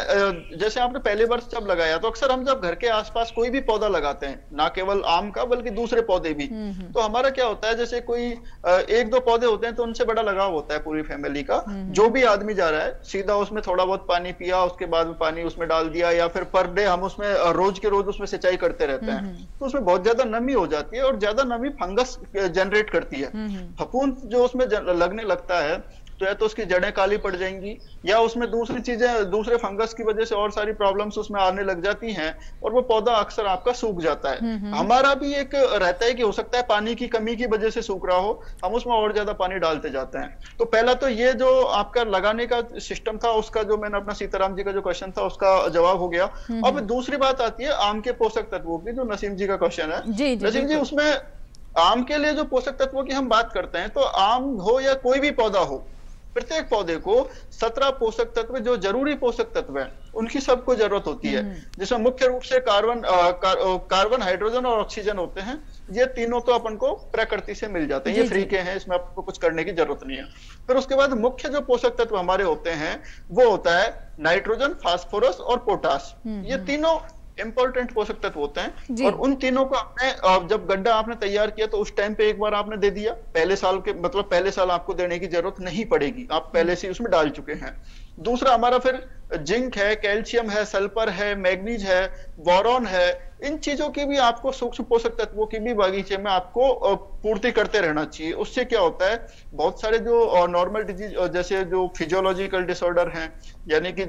जैसे आपने पहले वर्ष जब लगाया, तो अक्सर हम जब घर के आसपास कोई भी पौधा लगाते हैं, ना केवल आम का बल्कि दूसरे पौधे भी, तो हमारा क्या होता है, जैसे कोई 1-2 पौधे होते हैं तो उनसे बड़ा लगाव होता है पूरी फैमिली का। जो भी आदमी जा रहा है सीधा उसमें थोड़ा बहुत पानी पिया, उसके बाद में पानी उसमें डाल दिया, या फिर पर डे हम उसमें रोज के रोज उसमें सिंचाई करते रहते हैं, तो उसमें बहुत ज्यादा नमी हो जाती है और ज्यादा नमी फंगस जनरेट करती है। फफूंद जो उसमें लगने लगता है, तो या तो उसकी जड़ें काली पड़ जाएंगी, या उसमें दूसरी चीजें, दूसरे फंगस की वजह से और सारी प्रॉब्लम्स उसमें आने लग जाती हैं, और वो पौधा अक्सर आपका सूख जाता है। हमारा भी एक रहता है कि हो सकता है पानी की कमी की वजह से सूख रहा हो, हम उसमें और ज्यादा पानी डालते जाते हैं। तो पहला तो ये जो आपका लगाने का सिस्टम था, उसका जो मैंने अपना सीताराम जी का जो क्वेश्चन था उसका जवाब हो गया। अब दूसरी बात आती है आम के पोषक तत्वों की, जो नसीम जी का क्वेश्चन है। नसीम जी, उसमें आम के लिए जो पोषक तत्वों की हम बात करते हैं, तो आम हो या कोई भी पौधा हो, प्रत्येक पौधे को 17 पोषक तत्व, जो जरूरी पोषक तत्व हैं, उनकी सबको जरूरत होती है, जिसमें मुख्य रूप से कार्बन, हाइड्रोजन और ऑक्सीजन होते हैं। ये तीनों तो अपन को प्रकृति से मिल जाते हैं, ये फ्री के हैं, इसमें आपको कुछ करने की जरूरत नहीं है। फिर उसके बाद मुख्य जो पोषक तत्व हमारे होते हैं, वो होता है नाइट्रोजन, फास्फोरस और पोटास। ये तीनों इंपॉर्टेंट पोषक तत्व होते हैं, और उन तीनों को आपने जब गड्ढा आपने तैयार किया, तो उस टाइम पे एक बार आपने दे दिया। पहले साल आपको देने की जरूरत नहीं पड़ेगी, आप पहले से उसमें डाल चुके हैं। दूसरा हमारा फिर जिंक है, कैल्शियम है, सल्फर है, मैग्नीज है, बोरॉन है, इन चीजों की भी आपको सूक्ष्म पोषक तत्वों की भी बागीचे में आपको पूर्ति करते रहना चाहिए। उससे क्या होता है, बहुत सारे जो नॉर्मल डिजीज, जैसे जो फिजियोलॉजिकल डिसऑर्डर हैं, यानी कि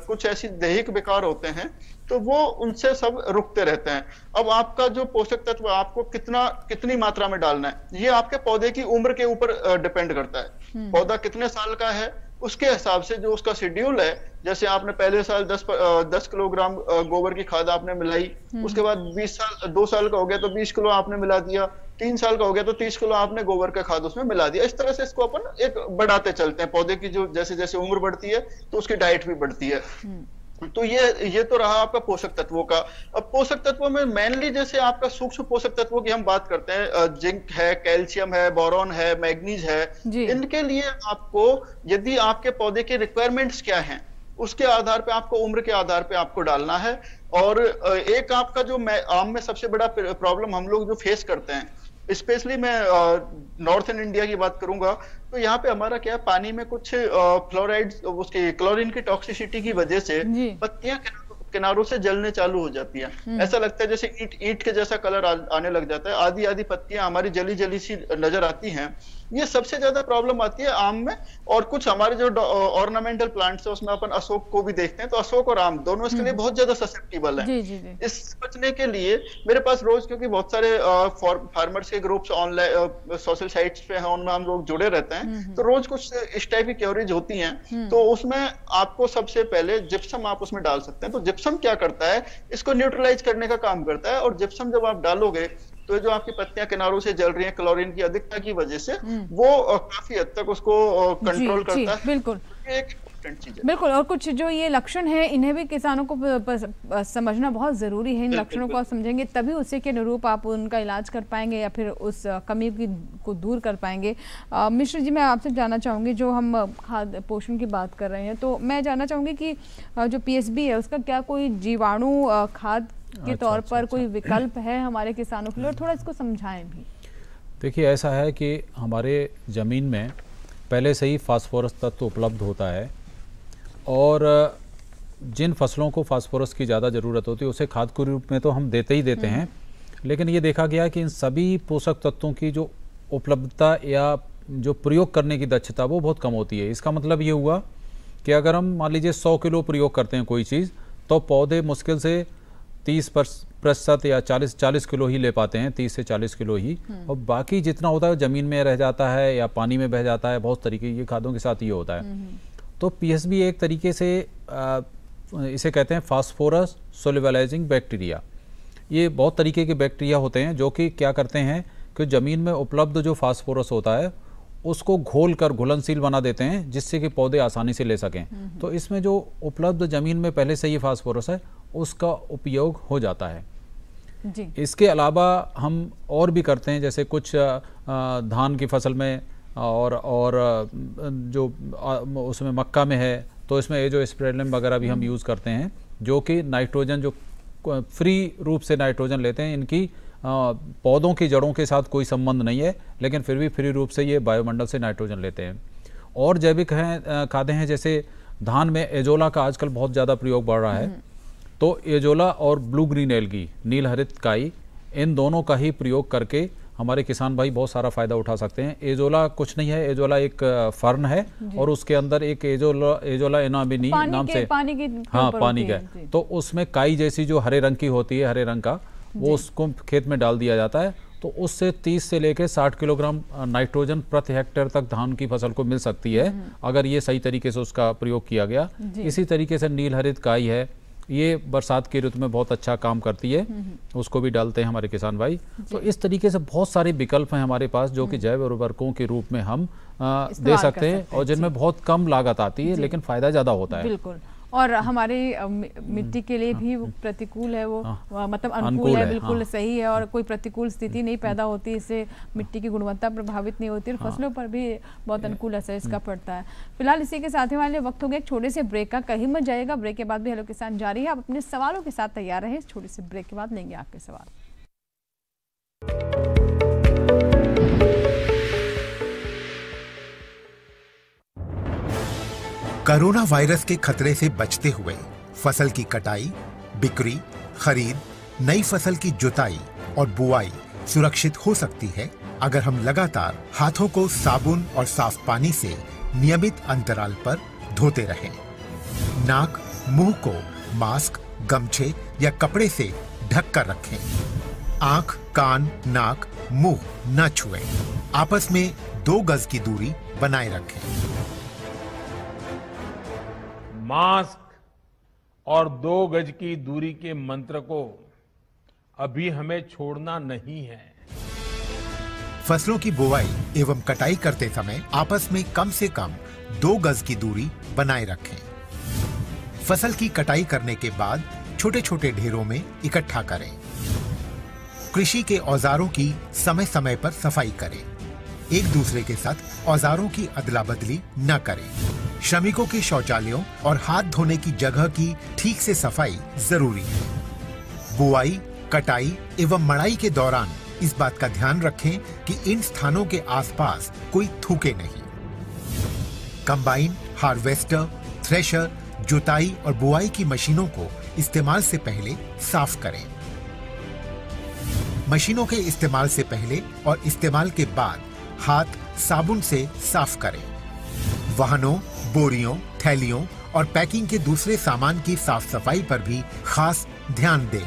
कुछ ऐसी दैहिक विकार होते हैं, तो वो उनसे सब रुकते रहते हैं। अब आपका जो पोषक तत्व आपको कितनी मात्रा में डालना है, ये आपके पौधे की उम्र के ऊपर डिपेंड करता है। पौधा कितने साल का है, उसके हिसाब से जो उसका शेड्यूल है, जैसे आपने पहले साल 10 किलोग्राम गोबर की खाद आपने मिलाई, उसके बाद 2 साल का हो गया तो 20 किलो आपने मिला दिया, 3 साल का हो गया तो 30 किलो आपने गोबर का खाद उसमें मिला दिया। इस तरह से इसको अपन एक बढ़ाते चलते हैं। पौधे की जो जैसे जैसे उम्र बढ़ती है, तो उसकी डाइट भी बढ़ती है। तो ये तो रहा आपका पोषक तत्वों का। अब पोषक तत्वों में मेनली जैसे आपका सूक्ष्म पोषक तत्वों की हम बात करते हैं, जिंक है, कैल्शियम है, बोरॉन है, मैग्नीज है। इनके लिए आपको, यदि आपके पौधे के रिक्वायरमेंट्स क्या हैं, उसके आधार पे आपको, उम्र के आधार पे आपको डालना है। और एक आपका जो आम में सबसे बड़ा प्रॉब्लम हम लोग जो फेस करते हैं, स्पेशली मैं नॉर्थन इंडिया की बात करूंगा, तो यहाँ पे हमारा क्या है, पानी में कुछ फ्लोराइड, उसके क्लोरीन की टॉक्सिसिटी की वजह से पत्तियां किनारों से जलने चालू हो जाती है। ऐसा लगता है जैसे ईंट के जैसा कलर आने लग जाता है, आधी आधी पत्तियां हमारी जली जली सी नजर आती हैं। ये सबसे ज्यादा प्रॉब्लम आती है आम में। और कुछ हमारे जो ऑर्नामेंटल प्लांट्स है, उसमें अपन अशोक को भी देखते हैं, तो अशोक और आम दोनों इसके लिए बहुत ज्यादा ससेप्टिबल है। इस बचने के लिए मेरे पास रोज, क्योंकि बहुत सारे फार्मर्स के ग्रुप्स ऑनलाइन सोशल साइट्स पे हैं, उनमें हम लोग जुड़े रहते हैं, तो रोज कुछ इस टाइप की क्वेरीज होती हैं। तो उसमें आपको सबसे पहले जिप्सम आप उसमें डाल सकते हैं। तो जिप्सम क्या करता है, इसको न्यूट्रलाइज करने का काम करता है। और जिप्सम जब आप डालोगे, तो जो आपकी पत्तियां किनारों से जल रही हैं क्लोरीन की अधिकता की वजह से, वो काफी हद तक उसको कंट्रोल करता है। बिल्कुल, एक इंपॉर्टेंट चीज है। बिल्कुल। और कुछ जो ये लक्षण है, इन्हें भी किसानों को समझना बहुत जरूरी है। इन लक्षणों को आप समझेंगे तभी उसी के अनुरूप आप उनका इलाज कर पाएंगे या फिर उस कमी को दूर कर पाएंगे। मिश्र जी, मैं आपसे जानना चाहूँगी, जो हम खाद्य पोषण की बात कर रहे हैं, तो मैं जानना चाहूँगी कि जो PSB है, उसका क्या कोई जीवाणु खाद के तौर पर कोई विकल्प है हमारे किसानों के लिए, और थोड़ा इसको समझाएं भी। देखिए, ऐसा है कि हमारे ज़मीन में पहले से ही फास्फोरस तत्व उपलब्ध होता है, और जिन फसलों को फास्फोरस की ज़्यादा ज़रूरत होती है उसे खाद के रूप में तो हम देते ही देते हैं। लेकिन ये देखा गया कि इन सभी पोषक तत्वों की जो उपलब्धता या जो प्रयोग करने की दक्षता, वो बहुत कम होती है। इसका मतलब ये हुआ कि अगर हम मान लीजिए 100 किलो प्रयोग करते हैं कोई चीज़, तो पौधे मुश्किल से 30% या 40 किलो ही ले पाते हैं, 30 से 40 किलो ही, और बाकी जितना होता है ज़मीन में रह जाता है या पानी में बह जाता है। बहुत तरीके ये खादों के साथ ये होता है। तो पीएसबी एक तरीके से इसे कहते हैं फास्फोरस सोल्युबलाइजिंग बैक्टीरिया। ये बहुत तरीके के बैक्टीरिया होते हैं जो कि क्या करते हैं कि ज़मीन में उपलब्ध जो फास्फोरस होता है उसको घोल कर घुलनशील बना देते हैं, जिससे कि पौधे आसानी से ले सकें। तो इसमें जो उपलब्ध ज़मीन में पहले से ही फास्फोरस है उसका उपयोग हो जाता है जी। इसके अलावा हम और भी करते हैं, जैसे कुछ धान की फसल में और जो उसमें मक्का में है, तो इसमें ये जो स्प्रेडलिम वगैरह भी हम यूज़ करते हैं, जो कि नाइट्रोजन जो फ्री रूप से नाइट्रोजन लेते हैं। इनकी पौधों की जड़ों के साथ कोई संबंध नहीं है, लेकिन फिर भी फ्री रूप से ये वायुमंडल से नाइट्रोजन लेते हैं। और जैविक हैं खादें हैं, जैसे धान में एजोला का आजकल बहुत ज़्यादा प्रयोग बढ़ रहा है, तो एजोला और ब्लू ग्रीन एल्गी, नील हरित काई, इन दोनों का ही प्रयोग करके हमारे किसान भाई बहुत सारा फायदा उठा सकते हैं। एजोला कुछ नहीं है, एजोला एक फर्न है और उसके अंदर एक एजोला इनामिनी नाम से पानी का, तो उसमें काई जैसी जो हरे रंग की होती है, हरे रंग का, वो उसको खेत में डाल दिया जाता है, तो उससे 30 से लेकर 60 किलोग्राम नाइट्रोजन प्रति हेक्टेयर तक धान की फसल को मिल सकती है, अगर ये सही तरीके से उसका प्रयोग किया गया। इसी तरीके से नील हरित काई है, ये बरसात की ऋतु में बहुत अच्छा काम करती है, उसको भी डालते हैं हमारे किसान भाई। तो इस तरीके से बहुत सारे विकल्प हैं हमारे पास जो कि जैव उर्वरकों के रूप में हम दे सकते हैं और जिनमें बहुत कम लागत आती है लेकिन फायदा ज़्यादा होता है। बिल्कुल, और हमारी मिट्टी के लिए भी वो प्रतिकूल है, वो मतलब अनुकूल है, बिल्कुल सही है, और कोई प्रतिकूल स्थिति नहीं पैदा होती, इससे मिट्टी की गुणवत्ता प्रभावित नहीं होती और फसलों पर भी बहुत अनुकूल असर इसका पड़ता है। फिलहाल इसी के साथ ही वाले वक्त हो गया एक छोटे से ब्रेक का, कहीं मत जाएगा, ब्रेक के बाद भी हेलो किसान जारी है। आप अपने सवालों के साथ तैयार रहे, छोटे से ब्रेक के बाद लेंगे आपके सवाल। कोरोना वायरस के खतरे से बचते हुए फसल की कटाई, बिक्री, खरीद, नई फसल की जुताई और बुआई सुरक्षित हो सकती है अगर हम लगातार हाथों को साबुन और साफ पानी से नियमित अंतराल पर धोते रहें। नाक, मुंह को मास्क, गमछे या कपड़े से ढक कर रखें। आंख, कान, नाक, मुंह न छुएं। आपस में 2 गज की दूरी बनाए रखें। मास्क और 2 गज की दूरी के मंत्र को अभी हमें छोड़ना नहीं है। फसलों की बुवाई एवं कटाई करते समय आपस में कम से कम 2 गज की दूरी बनाए रखें। फसल की कटाई करने के बाद छोटे छोटे ढेरों में इकट्ठा करें। कृषि के औजारों की समय समय पर सफाई करें। एक दूसरे के साथ औजारों की अदला बदली न करें। श्रमिकों के शौचालयों और हाथ धोने की जगह की ठीक से सफाई जरूरी है। बुआई, कटाई एवं मड़ाई के दौरान इस बात का ध्यान रखें कि इन स्थानों के आसपास कोई थूके नहीं। कंबाइन, हार्वेस्टर, थ्रेशर, जुताई और बुआई की मशीनों को इस्तेमाल से पहले साफ करें। मशीनों के इस्तेमाल से पहले और इस्तेमाल के बाद हाथ साबुन से साफ करें। वाहनों, बोरियों, थैलियों और पैकिंग के दूसरे सामान की साफ सफाई पर भी खास ध्यान दें।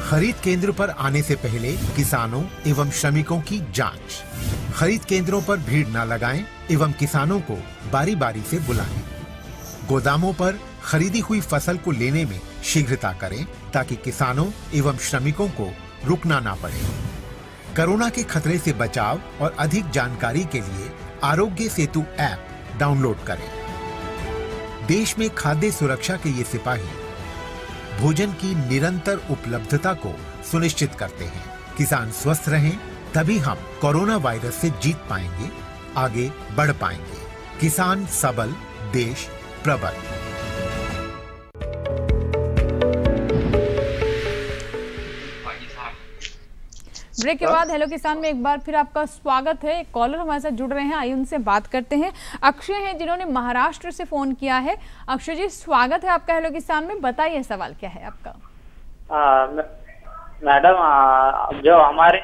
खरीद केंद्र पर आने से पहले किसानों एवं श्रमिकों की जांच। खरीद केंद्रों पर भीड़ न लगाएं एवं किसानों को बारी बारी से बुलाएं। गोदामों पर खरीदी हुई फसल को लेने में शीघ्रता करें ताकि किसानों एवं श्रमिकों को रुकना ना पड़े। कोरोना के खतरे से बचाव और अधिक जानकारी के लिए आरोग्य सेतु ऐप डाउनलोड करें। देश में खाद्य सुरक्षा के ये सिपाही भोजन की निरंतर उपलब्धता को सुनिश्चित करते हैं। किसान स्वस्थ रहें तभी हम कोरोना वायरस से जीत पाएंगे, आगे बढ़ पाएंगे। किसान सबल, देश प्रबल। ब्रेक के बाद हेलो किसान में एक बार फिर आपका स्वागत है। एक कॉलर हमारे साथ जुड़ रहे हैं, आइए उनसे बात करते हैं। अक्षय हैं जिन्होंने महाराष्ट्र से फोन किया है। अक्षय जी, स्वागत है आपका हेलो किसान में, बताइए सवाल क्या है आपका। मैडम, जो हमारे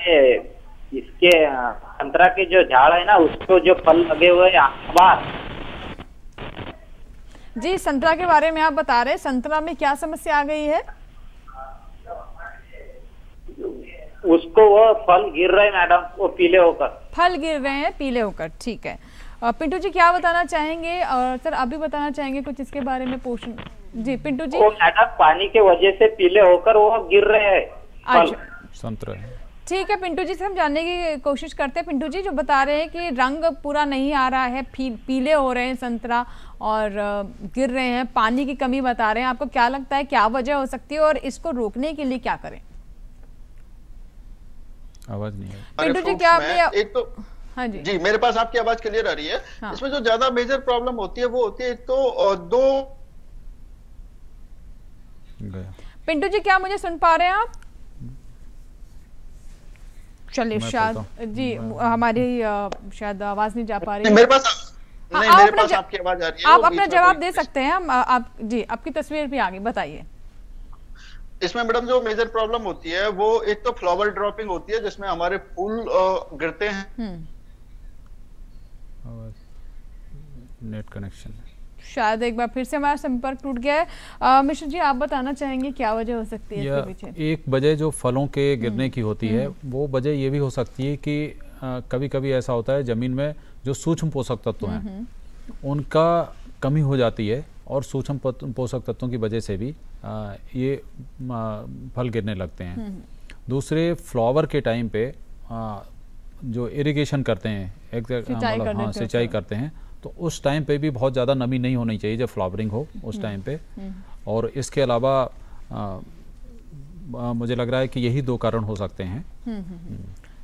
इसके संतरा के जो झाड़ है ना, उसको जो फल लगे हुए जी, संतरा के बारे में आप बता रहे हैं, संतरा में क्या समस्या आ गई है? उसको वो फल गिर रहे हैं मैडम, वो पीले होकर। फल गिर रहे हैं पीले होकर, ठीक है। पिंटू जी क्या बताना चाहेंगे? और सर आप भी बताना चाहेंगे कुछ इसके बारे में? पोषण जी पिंटू जी। वो मैडम पानी के वजह से पीले होकर वो गिर रहे हैं फल। संतरा, ठीक है पिंटू जी से हम जानने की कोशिश करते हैं। पिंटू जी जो बता रहे हैं कि रंग पूरा नहीं आ रहा है, पीले हो रहे हैं संतरा और गिर रहे हैं, पानी की कमी बता रहे हैं, आपको क्या लगता है क्या वजह हो सकती है और इसको रोकने के लिए क्या करें? आवाज नहीं है पिंटू जी, क्या आपने एक तो हाँ जी मेरे पास आपकी आवाज क्लियर आ रही है। हाँ। इसमें जो ज्यादा मेजर प्रॉब्लम होती है वो होती है एक तो दो। पिंटू जी क्या मुझे सुन पा रहे हैं आप? चलिए शायद जी हमारी शायद आवाज नहीं जा पा रही। मेरे पास मेरे पास आपकी आवाज आ रही है। आप अपना जवाब दे सकते हैं। आप जी आपकी तस्वीर भी आ गई, बताइए। इसमें मैडम जो मेजर प्रॉब्लम होती है वो एक तो फ्लावर ड्रॉपिंग होती है जिसमें हमारे फूल गिरते हैं। नेट कनेक्शन शायद एक बार फिर से हमारा संपर्क टूट गया है। मिश्र जी आप बताना चाहेंगे क्या वजह हो सकती है इसके पीछे? एक वजह जो फलों के गिरने की होती है वो वजह ये भी हो सकती है कि कभी कभी ऐसा होता है जमीन में जो सूक्ष्म पोषक तत्व हैं उनका कमी हो जाती है और सूक्ष्म पोषक तत्वों की वजह से भी ये फल गिरने लगते हैं। दूसरे फ्लावर के टाइम पे जो इरिगेशन करते हैं सिंचाई करते हैं तो उस टाइम पे भी बहुत ज़्यादा नमी नहीं होनी चाहिए जब फ्लावरिंग हो उस टाइम पे। और इसके अलावा मुझे लग रहा है कि यही दो कारण हो सकते हैं।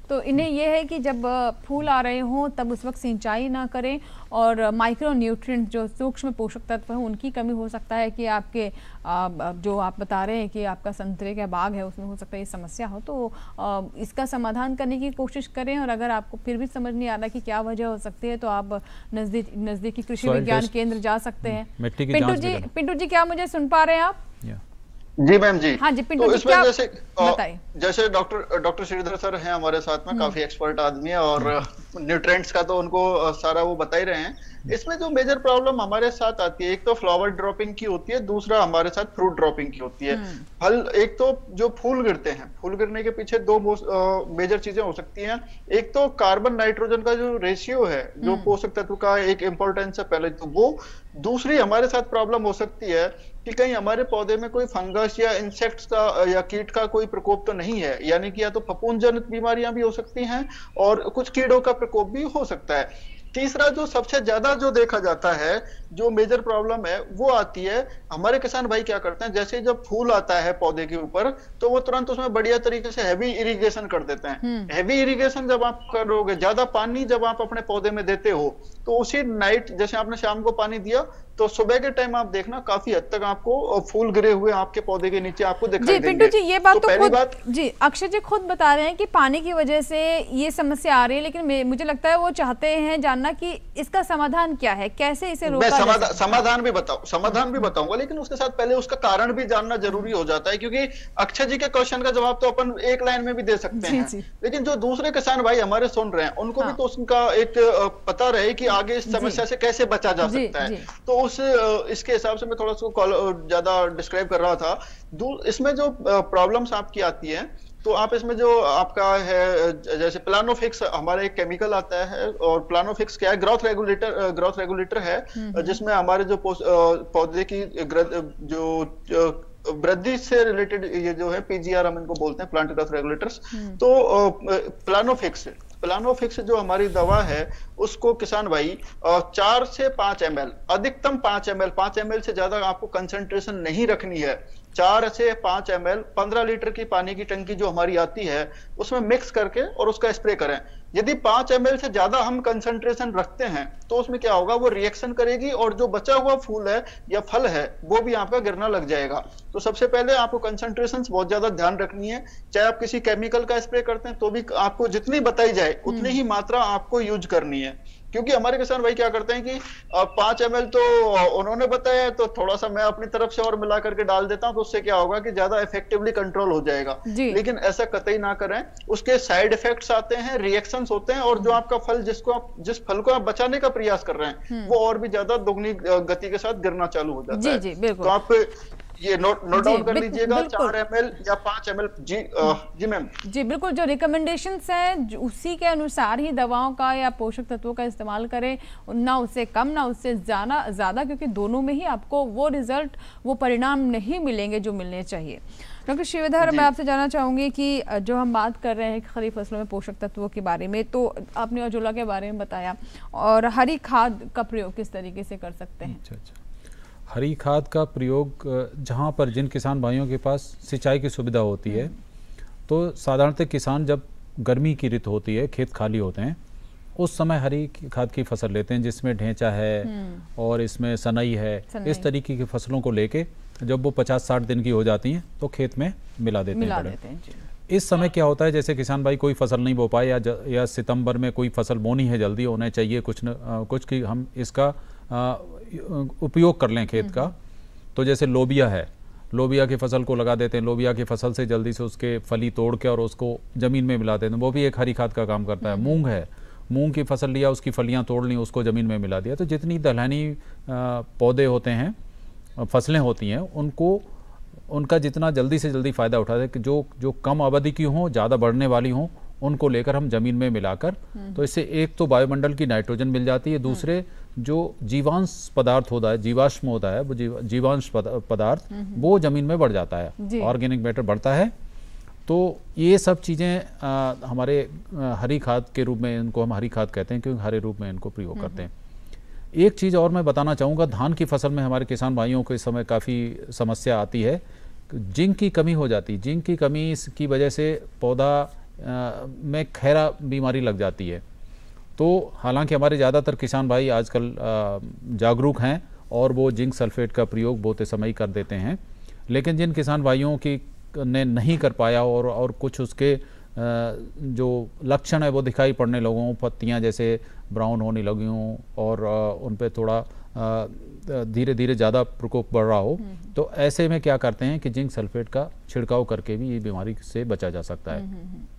तो इन्हें यह है कि जब फूल आ रहे हों तब उस वक्त सिंचाई ना करें और माइक्रो न्यूट्रिएंट जो सूक्ष्म पोषक तत्व हैं उनकी कमी हो सकता है कि आपके जो आप बता रहे हैं कि आपका संतरे का बाग है उसमें हो सकता है ये समस्या हो। तो इसका समाधान करने की कोशिश करें और अगर आपको फिर भी समझ नहीं आ रहा कि क्या वजह हो सकती है तो आप नज़दीकी कृषि विज्ञान केंद्र जा सकते हैं। पिंटू जी क्या मुझे सुन पा रहे हैं आप? जी मैम जी। हाँ जी पिंटू तो जी क्या जैसे डॉक्टर श्रीधर सर हैं हमारे साथ में, काफी एक्सपर्ट आदमी है और न्यूट्रिएंट्स का तो उनको सारा वो बता ही रहे हैं। इसमें जो मेजर प्रॉब्लम हमारे साथ आती है एक तो फ्लावर ड्रॉपिंग की होती है, दूसरा हमारे साथ फ्रूट ड्रॉपिंग की होती है। फल एक तो जो फूल गिरते हैं, फूल गिरने के पीछे दो मेजर चीजें हो सकती हैं। एक तो कार्बन नाइट्रोजन का जो रेशियो है जो पोषक तत्व का एक इंपॉर्टेंस है पहले तो वो। दूसरी हमारे साथ प्रॉब्लम हो सकती है कि कहीं हमारे पौधे में कोई फंगस या इंसेक्ट्स का या कीट का कोई प्रकोप तो नहीं है, यानी कि या तो फफूंद जनित बीमारियां भी हो सकती हैं और कुछ कीड़ों का प्रकोप भी हो सकता है। तीसरा जो सबसे ज्यादा जो देखा जाता है जो मेजर प्रॉब्लम है वो आती है, हमारे किसान भाई क्या करते हैं जैसे जब फूल आता है पौधे के ऊपर तो वो तुरंत उसमें बढ़िया तरीके से हैवी इरिगेशन कर देते हैं। हैवी इरिगेशन जब आप करोगे, ज्यादा पानी जब आप अपने पौधे में देते हो तो उसी नाइट जैसे आपने शाम को पानी दिया तो सुबह के टाइम आप देखना काफी हद तक आपको फूल गिरे हुए आपके पौधे के नीचे आपको दिखाई देंगे। पिंटू जी ये बात तो खुद जी अक्षय जी खुद बता रहे हैं कि पानी की वजह से ये समस्या आ रही है, लेकिन मुझे लगता है वो चाहते हैं जानना कि इसका समाधान क्या है, कैसे इसे रोका जा सकता है। समाधान भी बताऊंगा लेकिन उसके साथ पहले उसका कारण भी जानना जरूरी हो जाता है, क्योंकि अक्षय जी के क्वेश्चन का जवाब तो अपन एक लाइन में भी दे सकते हैं लेकिन जो दूसरे किसान भाई हमारे सुन रहे हैं उनको भी तो उसका एक पता रहे कि आगे इस समस्या से कैसे बचा जा सकता है। तो इसके हिसाब से मैं थोड़ा सा ज्यादा डिस्क्राइब कर रहा था। इसमें जो प्रॉब्लम्स आपकी आती है तो आप इसमें जो आपका है जैसे प्लानोफिक्स हमारा एक केमिकल आता है और प्लानोफिक्स क्या है, ग्रोथ रेगुलेटर है जिसमें हमारे जो पौधे की जो वृद्धि से रिलेटेड ये जो है पीजीआर हम इनको बोलते हैं, प्लांट ग्रोथ रेगुलेटर्स। तो प्लानोफिक्स जो हमारी दवा है उसको किसान भाई 4 से 5 ml, अधिकतम 5 ml से ज्यादा आपको कंसंट्रेशन नहीं रखनी है। 4 से 5 ml 15 लीटर की पानी की टंकी जो हमारी आती है उसमें मिक्स करके और उसका स्प्रे करें। यदि 5 ml से ज्यादा हम कंसंट्रेशन रखते हैं तो उसमें क्या होगा, वो रिएक्शन करेगी और जो बचा हुआ फूल है या फल है वो भी आपका गिरना लग जाएगा। तो सबसे पहले आपको कंसंट्रेशन बहुत ज्यादा ध्यान रखनी है। चाहे आप किसी केमिकल का स्प्रे करते हैं तो भी आपको जितनी बताई जाए उतनी ही मात्रा आपको यूज करनी है, क्योंकि हमारे किसान भाई क्या करते हैं कि 5 ml तो उन्होंने बताया तो थोड़ा सा मैं अपनी तरफ से और मिला करके डाल देता हूं, तो उससे क्या होगा कि ज्यादा इफेक्टिवली कंट्रोल हो जाएगा। लेकिन ऐसा कतई ना करें, उसके साइड इफेक्ट्स आते हैं, रिएक्शंस होते हैं, और जो आपका फल जिस फल को आप बचाने का प्रयास कर रहे हैं वो और भी ज्यादा दुगनी गति के साथ गिरना चालू हो जाता है। जी बिल्कुल। तो आप ये नोट डाउन कर लीजिएगा, 4 ml या 5 ml। जी मैम। जी बिल्कुल, जो रिकमेंडेशंस हैं उसी के अनुसार ही दवाओं का या पोषक तत्वों का इस्तेमाल करें, ना उससे कम ना उससे ज़्यादा, क्योंकि दोनों में ही आपको वो रिजल्ट, वो परिणाम नहीं मिलेंगे जो मिलने चाहिए। डॉक्टर श्रीधर, मैं आपसे जानना चाहूँगी कि जो हम बात कर रहे हैं खरीफ फसलों में पोषक तत्वों के बारे में, तो आपने अजोला के बारे में बताया, और हरी खाद का प्रयोग किस तरीके से कर सकते हैं? अच्छा, हरी खाद का प्रयोग जहाँ पर जिन किसान भाइयों के पास सिंचाई की सुविधा होती है, तो साधारणतः किसान जब गर्मी की ऋतु होती है, खेत खाली होते हैं, उस समय हरी खाद की फसल लेते हैं, जिसमें ढेंचा है और इसमें सनई है, इस तरीके की फसलों को लेके जब वो 50-60 दिन की हो जाती हैं तो खेत में मिला देते हैं। इस समय क्या होता है, जैसे किसान भाई कोई फसल नहीं बो पाए या सितंबर में कोई फसल बोनी है, जल्दी होने चाहिए कुछ कि हम इसका उपयोग कर लें खेत का, तो जैसे लोबिया है, लोबिया की फसल को लगा देते हैं। लोबिया की फसल से जल्दी से उसके फली तोड़ के और उसको ज़मीन में मिला देते हैं, वो भी एक हरी खाद का काम करता है। मूंग है, मूंग की फसल लिया, उसकी फलियां तोड़ ली, उसको ज़मीन में मिला दिया। तो जितनी दलहनी पौधे होते हैं, फसलें होती हैं, उनका जितना जल्दी से जल्दी फ़ायदा उठाते हैं कि जो कम अवधि की हों, ज़्यादा बढ़ने वाली हों, उनको लेकर हम ज़मीन में मिलाकर, तो इससे एक तो वायुमंडल की नाइट्रोजन मिल जाती है, दूसरे जो जीवांश पदार्थ होता है, जीवाश्म होता है, वो जीवांश पदार्थ वो ज़मीन में बढ़ जाता है, ऑर्गेनिक मैटर बढ़ता है। तो ये सब चीज़ें हमारे हरी खाद के रूप में, इनको हम हरी खाद कहते हैं क्योंकि हरे रूप में इनको प्रयोग करते हैं। एक चीज़ और मैं बताना चाहूँगा, धान की फसल में हमारे किसान भाइयों को इस समय काफ़ी समस्या आती है, जिंक की कमी हो जाती है। जिंक की कमी की वजह से पौधा में खैरा बीमारी लग जाती है। तो हालांकि हमारे ज़्यादातर किसान भाई आजकल जागरूक हैं और वो जिंक सल्फेट का प्रयोग बहुत समय कर देते हैं, लेकिन जिन किसान भाइयों की ने नहीं कर पाया और कुछ उसके जो लक्षण है वो दिखाई पड़ने लगे हों, पत्तियां जैसे ब्राउन होने लगी हों और उन पे थोड़ा धीरे धीरे ज़्यादा प्रकोप बढ़ रहा हो, तो ऐसे में क्या करते हैं कि जिंक सल्फेट का छिड़काव करके भी ये बीमारी से बचा जा सकता है।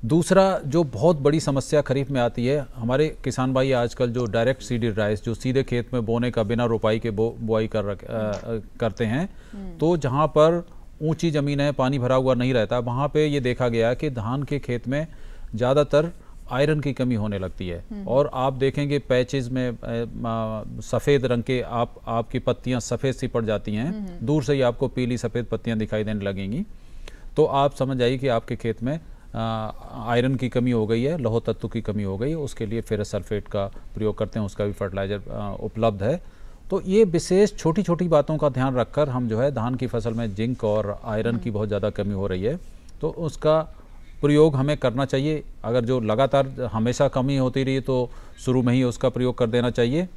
दूसरा जो बहुत बड़ी समस्या खरीफ में आती है, हमारे किसान भाई आजकल जो डायरेक्ट सीडेड राइस, जो सीधे खेत में बोने का बिना रोपाई के बुआई करते हैं, तो जहाँ पर ऊंची ज़मीन है, पानी भरा हुआ नहीं रहता, वहाँ पे ये देखा गया कि धान के खेत में ज़्यादातर आयरन की कमी होने लगती है। और आप देखेंगे पैचेस में सफ़ेद रंग के आपकी पत्तियाँ सफ़ेद सी पड़ जाती हैं, दूर से ही आपको पीली सफ़ेद पत्तियाँ दिखाई देने लगेंगी, तो आप समझ जाइए कि आपके खेत में आयरन की कमी हो गई है, लौह तत्व की कमी हो गई है। उसके लिए फेरस सल्फेट का प्रयोग करते हैं, उसका भी फर्टिलाइज़र उपलब्ध है। तो ये विशेष छोटी छोटी बातों का ध्यान रखकर हम जो है धान की फसल में जिंक और आयरन की बहुत ज़्यादा कमी हो रही है, तो उसका प्रयोग हमें करना चाहिए। अगर जो लगातार हमेशा कमी होती रही तो शुरू में ही उसका प्रयोग कर देना चाहिए,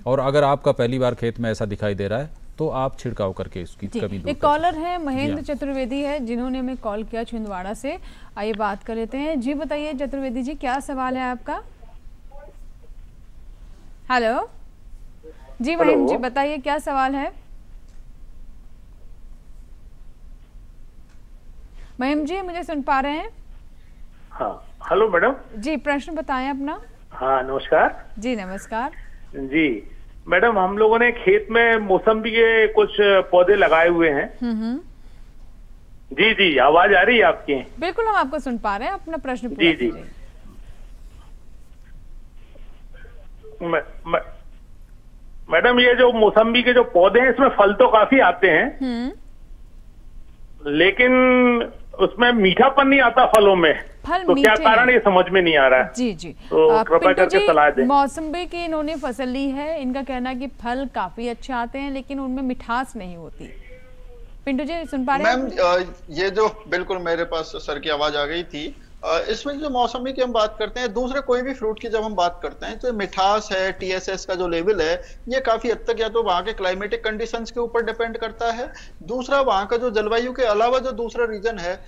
और अगर आपका पहली बार खेत में ऐसा दिखाई दे रहा है तो आप छिड़काव करके इसकी कमी दूर। एक कॉलर है महेंद्र चतुर्वेदी है, जिन्होंने हमें कॉल किया छिंदवाड़ा से। आइए बात कर लेते हैं। जी बताइए चतुर्वेदी जी, क्या सवाल है आपका? हेलो जी महेंद्र जी, बताइए क्या सवाल है? महेंद्र जी मुझे सुन पा रहे हैं? हाँ, हेलो मैडम जी, प्रश्न बताएं अपना। हाँ नमस्कार जी नमस्कार जी मैडम, हम लोगों ने खेत में मौसम्बी के कुछ पौधे लगाए हुए हैं। जी जी, आवाज आ रही है आपकी? बिल्कुल, हम आपको सुन पा रहे हैं, अपना प्रश्न पूरा जी जी। मैडम, ये जो मौसम्बी के जो पौधे हैं इसमें फल तो काफी आते हैं, लेकिन उसमें मीठापन नहीं आता फलों में, तो क्या कारण ये समझ में नहीं आ रहा है। जी जी, तो कृपया करके सलाह दें। मौसम्बी की इन्होंने फसल ली है, इनका कहना है कि फल काफी अच्छे आते हैं लेकिन उनमें मिठास नहीं होती। पिंटू जी सुन पा रहे हैं? मैम ये जो बिल्कुल मेरे पास सर की आवाज आ गई थी, इसमें जो मौसमी की हम बात करते हैं, दूसरे कोई भी फ्रूट की जब हम बात करते हैं तो मिठास है, TSS का जो लेवल है, ये काफी हद तक या तो वहाँ के क्लाइमेटिक कंडीशंस के ऊपर डिपेंड करता है, दूसरा वहाँ का जो जलवायु के अलावा जो दूसरा रीजन है।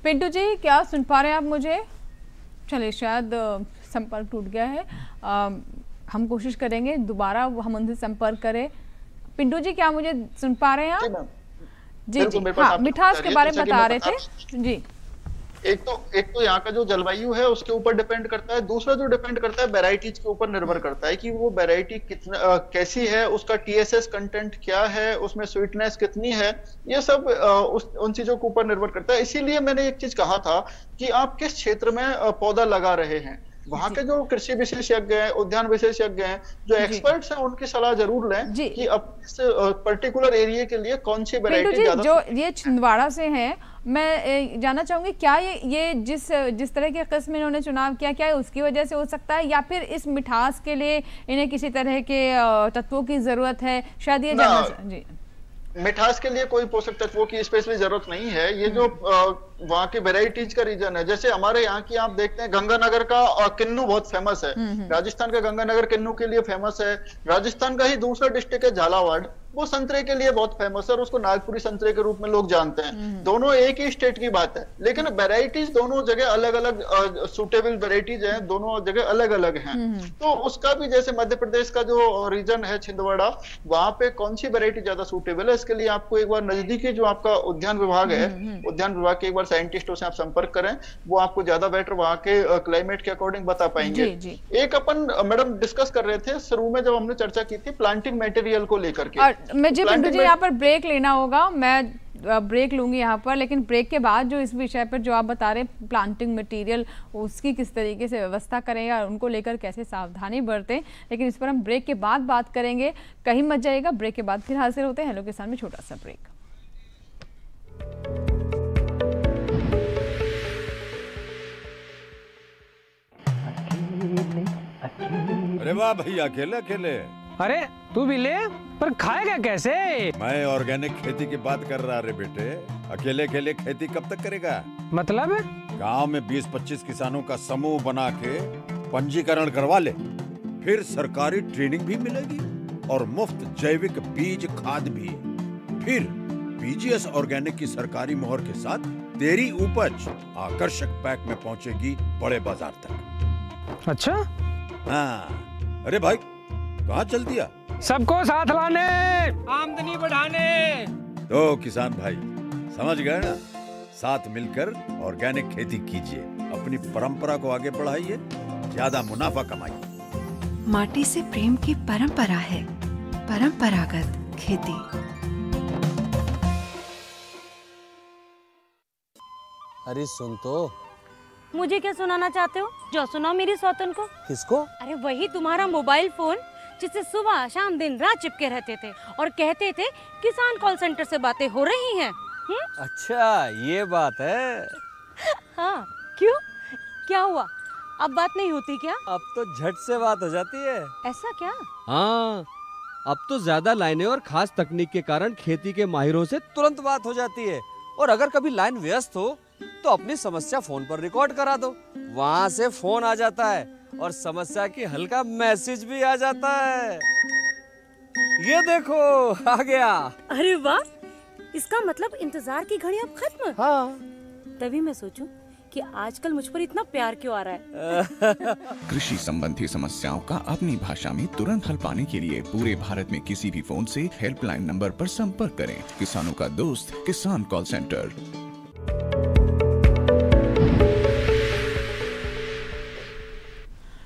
पिंटू जी क्या सुन पा रहे हैं आप मुझे? चलिए शायद संपर्क टूट गया है। हम कोशिश करेंगे दोबारा हम उनसे संपर्क करें। पिंटू जी, क्या मुझे सुन पा रहे हैं आप? जी जी, हाँ, मिठास के बारे में बता रहे थे जी। एक तो यहाँ का जो जलवायु है उसके ऊपर डिपेंड करता है, दूसरा जो डिपेंड करता है वैरायटीज के ऊपर निर्भर करता है कि वो वैरायटी कितना कैसी है, उसका टीएसएस कंटेंट क्या है, उसमें स्वीटनेस कितनी है, ये सब उन चीजों के ऊपर निर्भर करता है। इसीलिए मैंने एक चीज कहा था कि आप किस क्षेत्र में पौधा लगा रहे हैं, वहाँ के जो कृषि विशेषज्ञ हैं, उद्यान विशेषज्ञ हैं, जो एक्सपर्ट्स हैं, उनकी सलाह जरूर लें कि अब इस पर्टिकुलर एरिया के लिए कौन सी वैरायटी ज्यादा। जो ये छिंदवाड़ा से हैं, मैं जानना चाहूंगी क्या ये जिस तरह के किस्म इन्होंने चुनाव किया, क्या उसकी वजह से हो सकता है या फिर इस मिठास के लिए इन्हें किसी तरह के तत्वों की जरूरत है, शायद ये जानना। जी, मिठास के लिए कोई पोषक तत्वों की स्पेशली जरूरत नहीं है। ये जो वहाँ की वेराइटीज का रीजन है, जैसे हमारे यहाँ की आप देखते हैं गंगानगर का किन्नू बहुत फेमस है, राजस्थान का गंगानगर किन्नू के लिए फेमस है। राजस्थान का ही दूसरा डिस्ट्रिक्ट है झालावाड़, वो संतरे के लिए बहुत फेमस है और उसको नागपुरी संतरे के रूप में लोग जानते हैं। दोनों एक ही स्टेट की बात है, लेकिन वेराइटीज दोनों जगह अलग अलग सुटेबल वेराइटीज हैं, दोनों जगह अलग अलग हैं। तो उसका भी जैसे मध्य प्रदेश का जो रीजन है छिंदवाड़ा, वहां पे कौन सी वेराइटी ज्यादा सुटेबल है, इसके लिए आपको एक बार नजदीकी जो आपका उद्यान विभाग है, उद्यान विभाग के एक बार साइंटिस्टों से आप संपर्क करें, वो आपको ज्यादा बेटर वहाँ के क्लाइमेट के अकॉर्डिंग बता पाएंगे। एक अपन मैडम डिस्कस कर रहे थे शुरू में जब हमने चर्चा की थी प्लांटिंग मटेरियल को लेकर के। मुझे पिंटू जी यहाँ पर ब्रेक लेना होगा, मैं ब्रेक लूंगी यहाँ पर, लेकिन ब्रेक के बाद जो इस विषय पर जो आप बता रहे हैं प्लांटिंग मटेरियल, उसकी किस तरीके से व्यवस्था करें या उनको लेकर कैसे सावधानी बरतें, लेकिन इस पर हम ब्रेक के बाद बात करेंगे। कहीं मत जाइएगा, ब्रेक के बाद फिर हाजिर होते हैं हेलो किसान में छोटा सा ब्रेक। अरे वाह भैया, अकेले अकेले। अरे तू भी ले, पर खाएगा कैसे? मैं ऑर्गेनिक खेती की बात कर रहा रे बेटे। अकेले अकेले खेती कब तक करेगा? मतलब गांव में 20-25 किसानों का समूह बना के पंजीकरण करवा ले, फिर सरकारी ट्रेनिंग भी मिलेगी और मुफ्त जैविक बीज खाद भी। फिर पीजीएस ऑर्गेनिक की सरकारी मोहर के साथ तेरी उपज आकर्षक पैक में पहुंचेगी बड़े बाजार तक। अच्छा हाँ। अरे भाई कहाँ चल दिया? सबको साथ लाने, आमदनी बढ़ाने। तो किसान भाई समझ गए ना, साथ मिलकर ऑर्गेनिक खेती कीजिए, अपनी परंपरा को आगे बढ़ाइए, ज्यादा मुनाफा कमाइए। माटी से प्रेम की परंपरा है परंपरागत खेती। अरे सुन तो। मुझे क्या सुनाना चाहते हो? जो सुनाओ मेरी सौतन को। किसको? अरे वही तुम्हारा मोबाइल फोन जिससे सुबह शाम दिन रात चिपके रहते थे और कहते थे किसान कॉल सेंटर से बातें हो रही हैं। अच्छा ये बात है। हाँ क्यों, क्या हुआ? अब बात नहीं होती क्या? अब तो झट से बात हो जाती है। ऐसा क्या? हाँ, अब तो ज्यादा लाइनें और खास तकनीक के कारण खेती के माहिरों से तुरंत बात हो जाती है। और अगर कभी लाइन व्यस्त हो तो अपनी समस्या फोन पर रिकॉर्ड करा दो, वहाँ से फोन आ जाता है और समस्या की हल का मैसेज भी आ जाता है। ये देखो आ गया। अरे वाह, इसका मतलब इंतजार की घड़ी अब खत्म। हाँ। तभी मैं सोचूं कि आजकल मुझ पर इतना प्यार क्यों आ रहा है। कृषि संबंधी समस्याओं का अपनी भाषा में तुरंत हल पाने के लिए पूरे भारत में किसी भी फोन से हेल्पलाइन नंबर पर संपर्क करें। किसानों का दोस्त किसान कॉल सेंटर।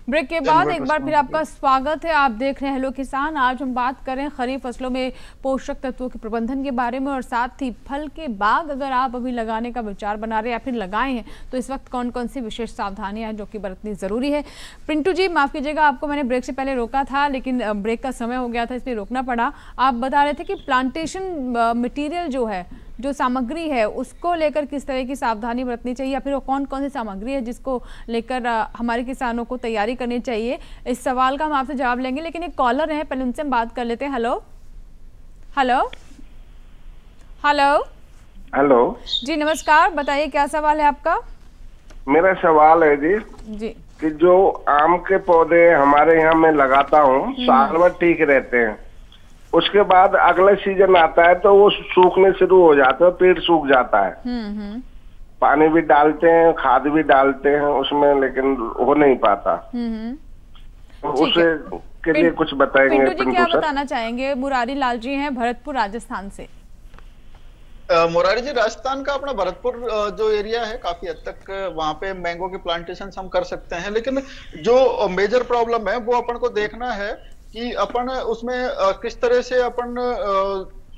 ब्रेक के बाद एक बार फिर आपका स्वागत है। आप देख रहे हैं हेलो किसान। आज हम बात करें खरीफ फसलों में पोषक तत्वों के प्रबंधन के बारे में और साथ ही फल के बाग अगर आप अभी लगाने का विचार बना रहे हैं या फिर लगाए हैं तो इस वक्त कौन कौन सी विशेष सावधानियां हैं जो कि बरतनी जरूरी है। पिंटू जी माफ कीजिएगा, आपको मैंने ब्रेक से पहले रोका था लेकिन ब्रेक का समय हो गया था इसलिए रोकना पड़ा। आप बता रहे थे कि प्लांटेशन मटीरियल जो है, जो सामग्री है, उसको लेकर किस तरह की सावधानी बरतनी चाहिए या फिर वो कौन कौन सी सामग्री है जिसको लेकर हमारे किसानों को तैयारी करनी चाहिए। इस सवाल का हम आपसे जवाब लेंगे, लेकिन एक कॉलर है, पहले उनसे हम बात कर लेते हैं। हेलो हेलो हेलो हेलो जी नमस्कार, बताइए क्या सवाल है आपका? मेरा सवाल है जी कि जो आम के पौधे हमारे यहाँ मैं लगाता हूँ साल भर ठीक रहते हैं, उसके बाद अगला सीजन आता है तो वो सूखने शुरू हो जाते हैं, पेड़ सूख जाता है। पानी भी डालते हैं, खाद भी डालते हैं उसमें, लेकिन हो नहीं पाता। तो उसे के लिए कुछ बताएंगे? पिंटू जी क्या बताना चाहेंगे? मुरारी लाल जी हैं भरतपुर राजस्थान से। मुरारी जी, राजस्थान का अपना भरतपुर जो एरिया है काफी हद तक वहां पे मैंगो के प्लांटेशन हम कर सकते हैं, लेकिन जो मेजर प्रॉब्लम है वो अपन को देखना है कि अपन उसमें किस तरह से अपन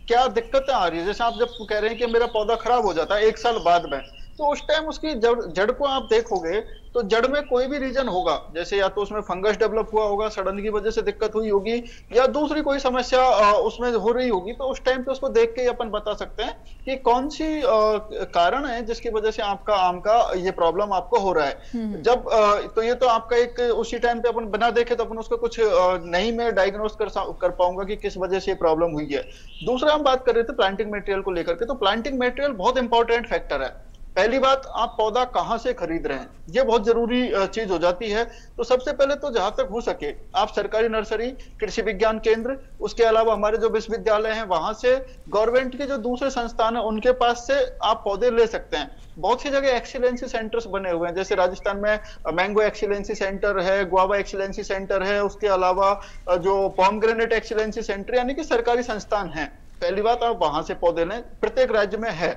क्या दिक्कतें आ रही है। जैसे आप जब कह रहे हैं कि मेरा पौधा खराब हो जाता है 1 साल बाद में, तो उस टाइम उसकी जड़ को आप देखोगे तो जड़ में कोई भी रीजन होगा, जैसे या तो उसमें फंगस डेवलप हुआ होगा, सड़न की वजह से दिक्कत हुई होगी, या दूसरी कोई समस्या उसमें हो रही होगी। तो उस टाइम पे उसको देख के ही अपन बता सकते हैं कि कौन सी कारण है जिसकी वजह से आपका आम का ये प्रॉब्लम आपको हो रहा है। जब तो ये तो आपका एक उसी टाइम पे अपन बिना देखे तो अपन उसको कुछ नहीं मैं डायग्नोस कर पाऊंगा कि किस वजह से प्रॉब्लम हुई है। दूसरा हम बात कर रहे थे प्लांटिंग मटेरियल को लेकर के, तो प्लांटिंग मटेरियल बहुत इंपॉर्टेंट फैक्टर है। पहली बात, आप पौधा कहां से खरीद रहे हैं, ये बहुत जरूरी चीज हो जाती है। तो सबसे पहले तो जहां तक हो सके आप सरकारी नर्सरी, कृषि विज्ञान केंद्र, उसके अलावा हमारे जो विश्वविद्यालय हैं वहां से, गवर्नमेंट के जो दूसरे संस्थान है उनके पास से आप पौधे ले सकते हैं। बहुत सी जगह एक्सीलेंसी सेंटर्स बने हुए हैं, जैसे राजस्थान में मैंगो एक्सीलेंसी सेंटर है, गुआवा एक्सीलेंसी सेंटर है, उसके अलावा जो पोमग्रेनेट एक्सीलेंसी सेंटर, यानी कि सरकारी संस्थान है। पहली बात, आप वहां से पौधे लें, प्रत्येक राज्य में है।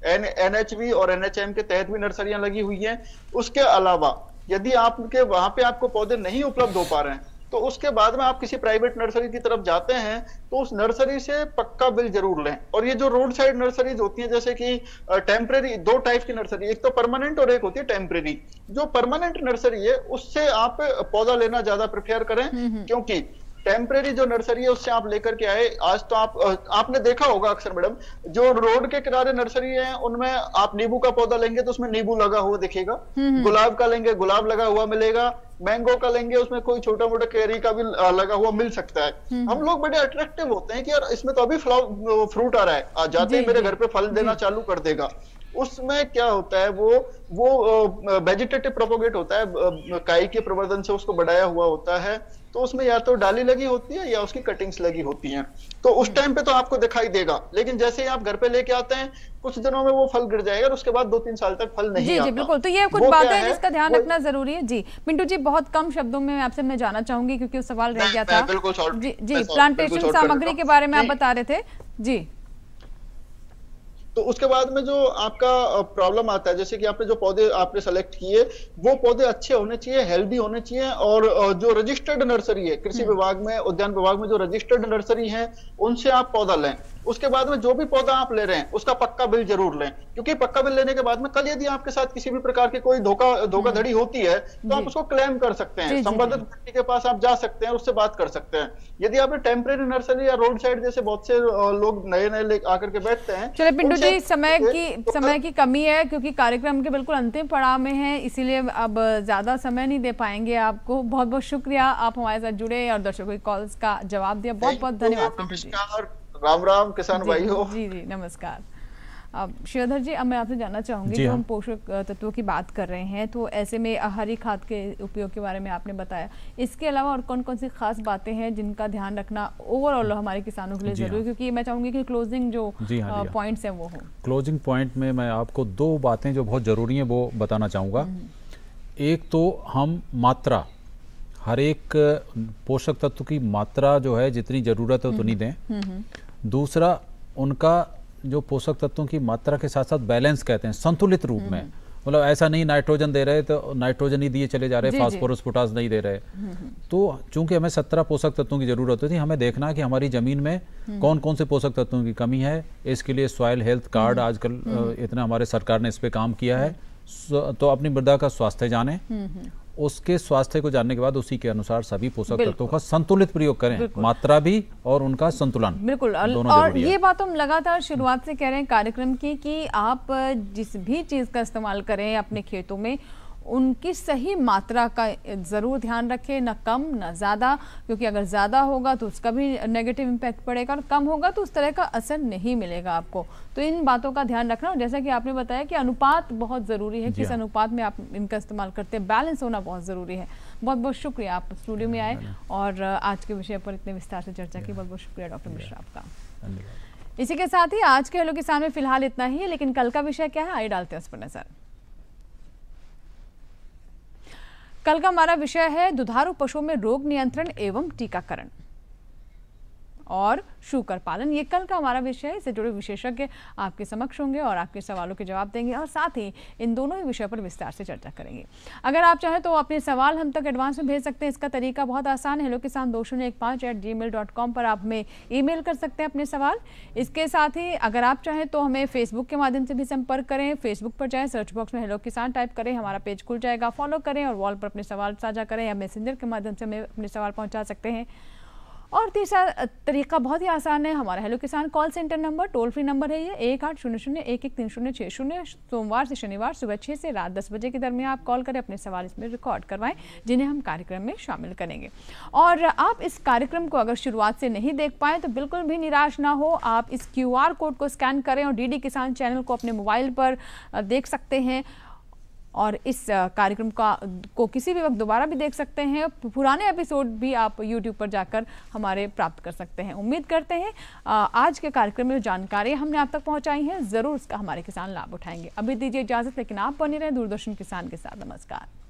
NHV और NHM के तहत भी नर्सरियां लगी हुई हैं। उसके अलावा यदि आपके वहां पे आपको पौधे नहीं उपलब्ध हो पा रहे हैं, तो उसके बाद में आप किसी प्राइवेट नर्सरी की तरफ जाते हैं तो उस नर्सरी से पक्का बिल जरूर लें। और ये जो रोड साइड नर्सरीज होती हैं, जैसे कि टेम्परेरी, 2 टाइप की नर्सरी, एक तो परमानेंट और एक होती है टेम्परेरी। जो परमानेंट नर्सरी है उससे आप पौधा लेना ज्यादा प्रेफर करें, क्योंकि टेम्परेरी जो नर्सरी है उससे आप लेकर के आए, आज तो आपने देखा होगा अक्सर मैडम, जो रोड के किनारे नर्सरी है उनमें आप नींबू का पौधा लेंगे तो उसमें नींबू लगा हुआ दिखेगा, गुलाब का लेंगे गुलाब लगा हुआ मिलेगा, मैंगो का लेंगे उसमें कोई छोटा मोटा कैरी का भी लगा हुआ मिल सकता है। हम लोग बड़े अट्रैक्टिव होते हैं कि यार इसमें तो अभी फ्रूट आ रहा है, आ जाते ही मेरे घर पे फल देना चालू कर देगा। उसमें क्या होता है, वो वेजिटेटिव प्रोपोगेट होता है, काई के प्रवर्धन से उसको बढ़ाया हुआ होता है। तो उसमें या तो डाली लगी होती है या उसकी कटिंग्स लगी होती हैं। तो उस टाइम पे तो आपको दिखाई देगा, लेकिन जैसे ही आप घर पे लेके आते हैं कुछ दिनों में वो फल गिर जाएगा और उसके बाद 2-3 साल तक फल नहीं आता। जी बिल्कुल, तो ये कुछ बातें हैं जिसका ध्यान रखना जरूरी है। जी पिंटू जी, बहुत कम शब्दों में आपसे मैं जानना चाहूंगी क्योंकि वो सवाल रह गया था। जी प्लांटेशन सामग्री के बारे में आप बता रहे थे। जी, तो उसके बाद में जो आपका प्रॉब्लम आता है, जैसे कि आपने जो पौधे आपने सेलेक्ट किए वो पौधे अच्छे होने चाहिए, हेल्दी होने चाहिए, और जो रजिस्टर्ड नर्सरी है कृषि विभाग में, उद्यान विभाग में जो रजिस्टर्ड नर्सरी है उनसे आप पौधा लें। उसके बाद में जो भी पौधा आप ले रहे हैं उसका पक्का बिल जरूर लें, क्योंकि पक्का बिल लेने के बाद में कल यदि आपके साथ किसी भी प्रकार की कोई धोखाधड़ी होती है तो आप उसको क्लेम कर सकते हैं। संबंधित व्यक्ति के पास आप जा सकते हैं, उससे बात कर सकते हैं। यदि आपने टेम्परेरी नर्सरी या रोड साइड जैसे बहुत से लोग नए आकर के बैठते हैं। चलिए पिंटू जी, समय की कमी है क्योंकि कार्यक्रम के बिल्कुल अंतिम पड़ाव में है, इसीलिए अब ज्यादा समय नहीं दे पाएंगे आपको। बहुत बहुत शुक्रिया, आप हमारे साथ जुड़े और दर्शकों की कॉल्स का जवाब दिया। बहुत बहुत धन्यवाद पिंटू जी। राम राम किसान भाइयों। जी जी नमस्कार। अब श्रीधर जी, अब मैं आपसे जानना चाहूंगी कि हम पोषक तत्वों की बात कर रहे हैं, तो ऐसे में हरी खाद के उपयोग के बारे में आपने बताया, इसके अलावा और कौन कौन सी खास बातें हैं जिनका ध्यान रखना ओवरऑल हमारे किसानों के लिए जरूरी, क्योंकि मैं चाहूंगी कि क्लोजिंग जो पॉइंट्स हैं वो हो। क्लोजिंग पॉइंट में मैं आपको 2 बातें जो बहुत जरूरी हैं वो बताना चाहूँगा। एक तो हम मात्रा, हर एक पोषक तत्व की मात्रा जो है जितनी जरूरत है उतनी दें। दूसरा, उनका जो पोषक तत्वों की मात्रा के साथ साथ बैलेंस कहते हैं, संतुलित रूप में, मतलब ऐसा नहीं नाइट्रोजन दे रहे तो नाइट्रोजन ही दिए चले जा रहे, फास्फोरस पोटास नहीं दे रहे। तो चूंकि हमें 17 पोषक तत्वों की जरूरत होती है, हमें देखना है कि हमारी जमीन में कौन कौन से पोषक तत्वों की कमी है। इसके लिए सॉइल हेल्थ कार्ड आजकल इतना हमारे सरकार ने इस पे काम किया है। तो अपनी मृदा का स्वास्थ्य जाने, उसके स्वास्थ्य को जानने के बाद उसी के अनुसार सभी पोषक तत्वों का संतुलित प्रयोग करें, मात्रा भी और उनका संतुलन। बिल्कुल, और ये बात हम लगातार शुरुआत से कह रहे हैं कार्यक्रम की कि आप जिस भी चीज का इस्तेमाल करें अपने खेतों में उनकी सही मात्रा का ज़रूर ध्यान रखें, न कम न ज़्यादा, क्योंकि अगर ज़्यादा होगा तो उसका भी नेगेटिव इम्पैक्ट पड़ेगा और कम होगा तो उस तरह का असर नहीं मिलेगा आपको। तो इन बातों का ध्यान रखना, और जैसा कि आपने बताया कि अनुपात बहुत ज़रूरी है, किस अनुपात में आप इनका इस्तेमाल करते हैं, बैलेंस होना बहुत ज़रूरी है। बहुत बहुत शुक्रिया, आप स्टूडियो में आए और आज के विषय पर इतने विस्तार से चर्चा की। बहुत बहुत शुक्रिया डॉक्टर मिश्रा आपका। इसी के साथ ही आज के हेलो किसान में फिलहाल इतना ही है, लेकिन कल का विषय क्या है आइए डालते हैं उस पर नजर। कल का हमारा विषय है दुधारू पशुओं में रोग नियंत्रण एवं टीकाकरण और शूकर पालन। ये कल का हमारा विषय है। इससे जुड़े विशेषज्ञ आपके समक्ष होंगे और आपके सवालों के जवाब देंगे और साथ ही इन दोनों ही विषयों पर विस्तार से चर्चा करेंगे। अगर आप चाहें तो अपने सवाल हम तक एडवांस में भेज सकते हैं। इसका तरीका बहुत आसान है। hellokisan2015@gmail.com पर आप हमें ईमेल कर सकते हैं अपने सवाल। इसके साथ ही अगर आप चाहें तो हमें फेसबुक के माध्यम से भी संपर्क करें। फेसबुक पर जाएँ, सर्च बॉक्स में हेलो किसान टाइप करें, हमारा पेज खुल जाएगा, फॉलो करें और वॉल पर अपने सवाल साझा करें या मैसेंजर के माध्यम से हमें अपने सवाल पहुँचा सकते हैं। और तीसरा तरीका बहुत ही आसान है। हमारा हेलो किसान call centre number, toll free number है ये 1800-113060। सोमवार से शनिवार सुबह 6 से रात 10 बजे के दरमियान आप कॉल करें, अपने सवाल इसमें रिकॉर्ड करवाएं, जिन्हें हम कार्यक्रम में शामिल करेंगे। और आप इस कार्यक्रम को अगर शुरुआत से नहीं देख पाए तो बिल्कुल भी निराश ना हो। आप इस QR कोड को स्कैन करें और DD किसान चैनल को अपने मोबाइल पर देख सकते हैं और इस कार्यक्रम को किसी भी वक्त दोबारा भी देख सकते हैं। पुराने एपिसोड भी आप YouTube पर जाकर हमारे प्राप्त कर सकते हैं। उम्मीद करते हैं आज के कार्यक्रम में जो जानकारी हमने आप तक पहुंचाई है ज़रूर उसका हमारे किसान लाभ उठाएंगे। अभी दीजिए इजाज़त, लेकिन आप बने रहें दूरदर्शन किसान के साथ। नमस्कार।